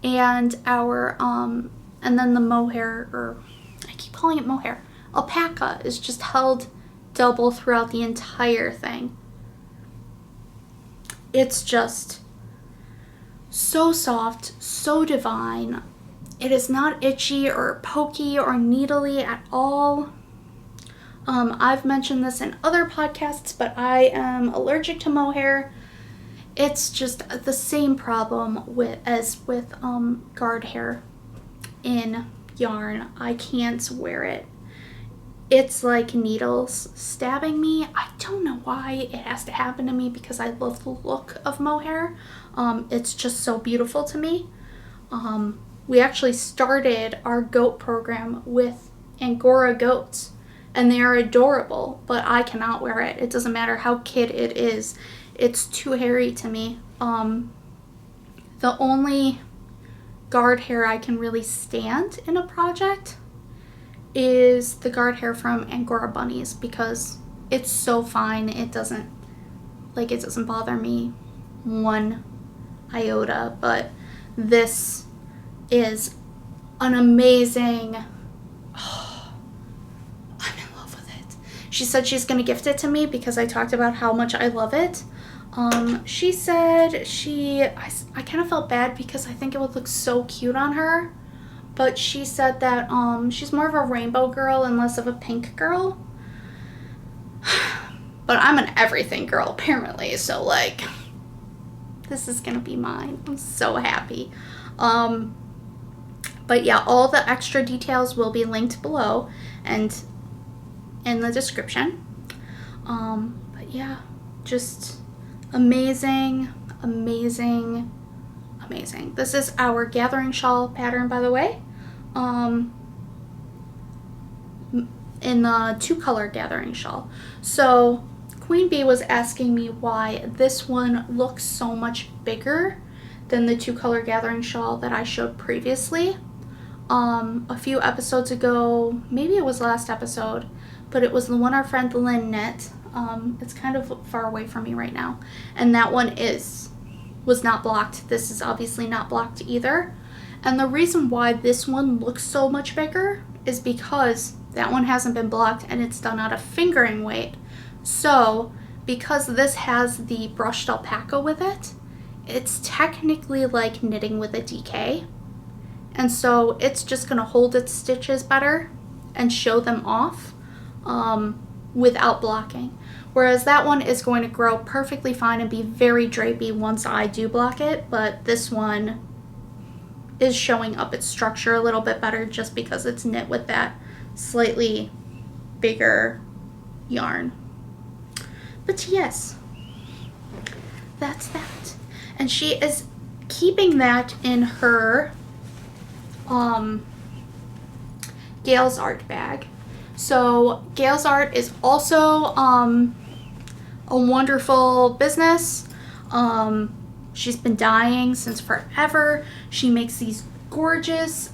and our and then the mohair, or I keep calling it mohair, alpaca is just held double throughout the entire thing. It's just so soft, so divine. It is not itchy or pokey or needly at all. I've mentioned this in other podcasts, but I am allergic to mohair. It's just the same problem as with guard hair in yarn. I can't wear it. It's like needles stabbing me. I don't know why it has to happen to me, because I love the look of mohair. It's just so beautiful to me. We actually started our goat program with Angora goats, and they are adorable, but I cannot wear it. It doesn't matter how kid it is. It's too hairy to me. The only guard hair I can really stand in a project is the guard hair from Angora bunnies, because it's so fine. It doesn't bother me one iota. But this is an amazing, She said she's gonna gift it to me because I talked about how much I love it. She said I kind of felt bad because I think it would look so cute on her, but she said that she's more of a rainbow girl and less of a pink girl. But I'm an everything girl apparently, so like this is gonna be mine. I'm so happy. But yeah, all the extra details will be linked below and in the description. But yeah, just amazing, amazing, amazing. This is our gathering shawl pattern, by the way. In the 2-color gathering shawl. So Queen Bee was asking me why this one looks so much bigger than the 2-color gathering shawl that I showed previously. A few episodes ago, maybe it was last episode, but it was the one our friend Lynn knit. It's kind of far away from me right now, and that one was not blocked. This is obviously not blocked either, and the reason why this one looks so much bigger is because that one hasn't been blocked and it's done out of fingering weight. So because this has the brushed alpaca with it, it's technically like knitting with a DK, and so it's just going to hold its stitches better and show them off without blocking. Whereas that one is going to grow perfectly fine and be very drapey once I do block it, but this one is showing up its structure a little bit better just because it's knit with that slightly bigger yarn. But yes, that's that. And she is keeping that in her Gail's Art bag. So Gail's Art is also a wonderful business. She's been dyeing since forever. She makes these gorgeous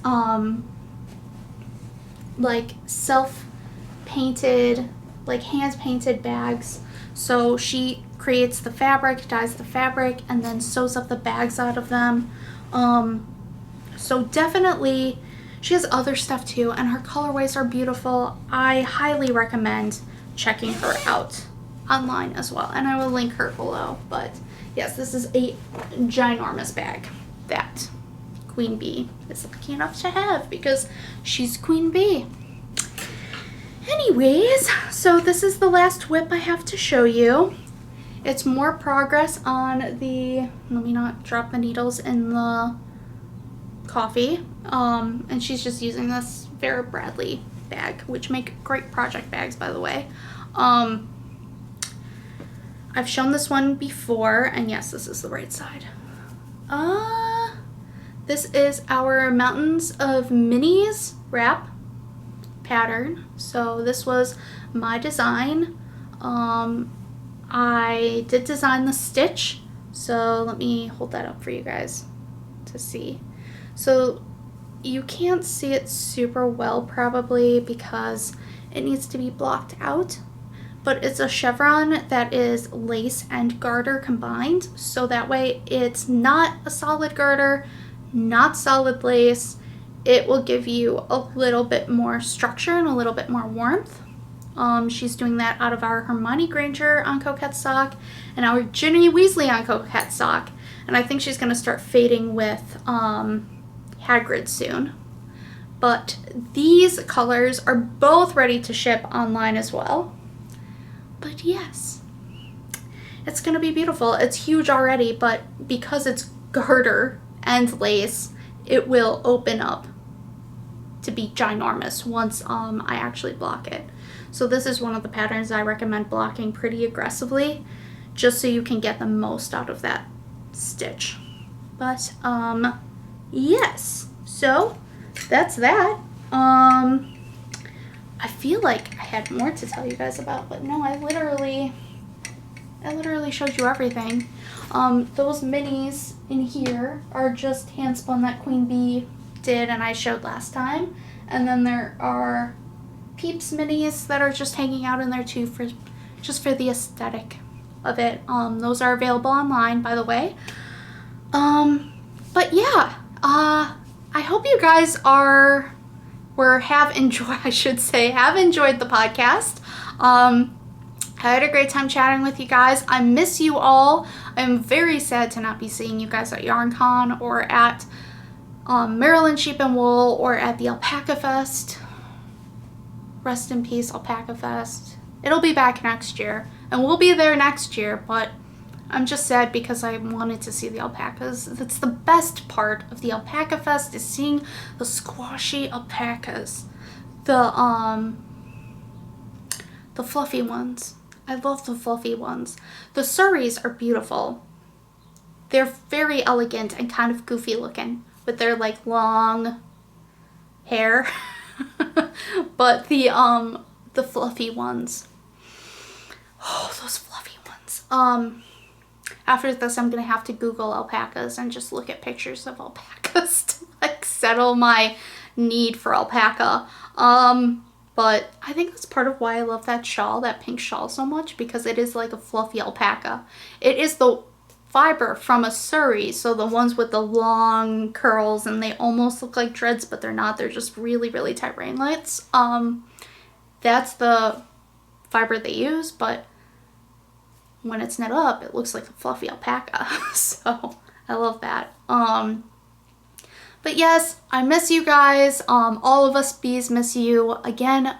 like self-painted, like hand-painted bags. So she creates the fabric, dyes the fabric, and then sews up the bags out of them. So definitely, she has other stuff too, and her colorways are beautiful. I highly recommend checking her out online as well, and I will link her below. But yes, this is a ginormous bag that Queen Bee is lucky enough to have because she's Queen Bee. Anyways, so this is the last whip I have to show you. It's more progress on the, let me not drop the needles in the coffee. And she's just using this Vera Bradley bag, which make great project bags, by the way. I've shown this one before, and yes, this is the right side. This is our Mountains of Minis wrap pattern. So this was my design. I did design the stitch, so let me hold that up for you guys to see. So you can't see it super well probably because it needs to be blocked out, but it's a chevron that is lace and garter combined, so that way it's not a solid garter, not solid lace. It will give you a little bit more structure and a little bit more warmth. She's doing that out of our Hermione Granger on Coquette sock and our Ginny Weasley on Coquette sock, and I think she's going to start fading with Hagrid soon. But these colors are both ready to ship online as well. But yes, it's going to be beautiful. It's huge already, but because it's garter and lace, it will open up to be ginormous once I actually block it. So this is one of the patterns I recommend blocking pretty aggressively, just so you can get the most out of that stitch. But yes, so that's that. I feel like I had more to tell you guys about, but no, I literally showed you everything. Those minis in here are just hand spun that Queen Bee did and I showed last time, and then there are Peeps minis that are just hanging out in there too, for the aesthetic of it. Those are available online, by the way. But yeah, I hope you guys are have enjoyed the podcast. I had a great time chatting with you guys. I miss you all. I'm very sad to not be seeing you guys at YarnCon or at Maryland Sheep and Wool or at the Alpaca Fest. Rest in peace, Alpaca Fest. It'll be back next year, and we'll be there next year, but I'm just sad because I wanted to see the alpacas. That's the best part of the Alpaca Fest, is seeing the squashy alpacas. The fluffy ones. I love the fluffy ones. The Surreys are beautiful. They're very elegant and kind of goofy looking with their like long hair. But the fluffy ones. Oh, those fluffy ones. After this, I'm gonna have to Google alpacas and just look at pictures of alpacas to like settle my need for alpaca. But I think that's part of why I love that shawl, that pink shawl, so much, because it is like a fluffy alpaca. It is the fiber from a Surrey, so the ones with the long curls and they almost look like dreads, but they're not. They're just really, really tight ringlets. That's the fiber they use, but when it's knit up, it looks like a fluffy alpaca. So I love that. But yes, I miss you guys. All of us bees miss you. Again,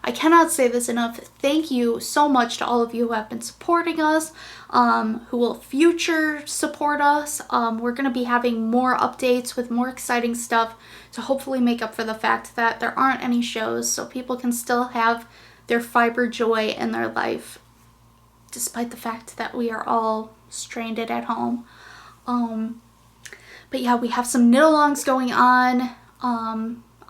I cannot say this enough. Thank you so much to all of you who have been supporting us, who will future support us. We're going to be having more updates with more exciting stuff to hopefully make up for the fact that there aren't any shows, so people can still have their fiber joy in their life, despite the fact that we are all stranded at home. But yeah, we have some knit-alongs going on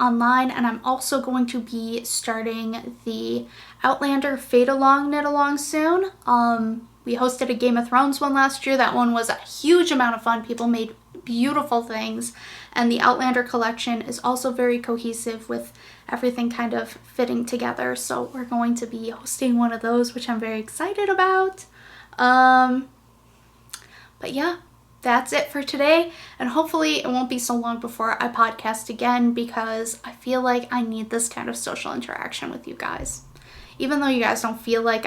online, and I'm also going to be starting the Outlander Fade-Along knit-along soon. We hosted a Game of Thrones one last year. That one was a huge amount of fun. People made beautiful things, and the Outlander collection is also very cohesive with everything kind of fitting together. So we're going to be hosting one of those, which I'm very excited about. But yeah. That's it for today, and hopefully it won't be so long before I podcast again, because I feel like I need this kind of social interaction with you guys. Even though you guys don't feel like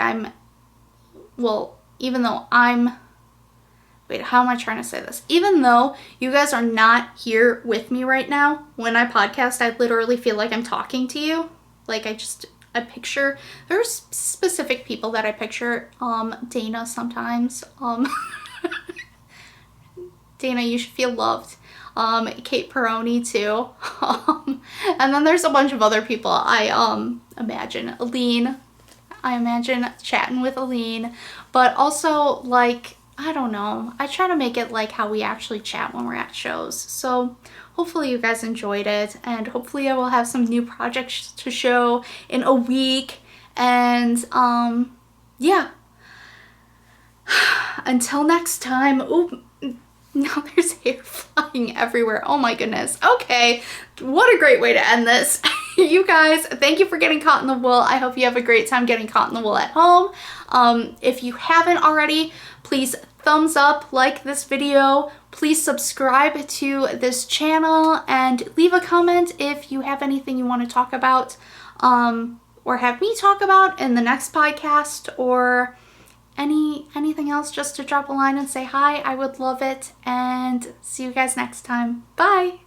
wait, how am I trying to say this? Even though you guys are not here with me right now, when I podcast, I literally feel like I'm talking to you. Like I picture, there's specific people that I picture, Dana sometimes, Dana, you should feel loved. Kate Peroni too. And then there's a bunch of other people I imagine. Aline. I imagine chatting with Aline. But also, like, I don't know. I try to make it like how we actually chat when we're at shows. So hopefully you guys enjoyed it. And hopefully I will have some new projects to show in a week. And yeah. Until next time. Ooh. Now there's hair flying everywhere. Oh my goodness. Okay, what a great way to end this. You guys, thank you for getting caught in the wool. I hope you have a great time getting caught in the wool at home. If you haven't already, please thumbs up, like this video. Please subscribe to this channel and leave a comment if you have anything you want to talk about, or have me talk about in the next podcast, or anything else. Just to drop a line and say hi. I would love it, and see you guys next time. Bye.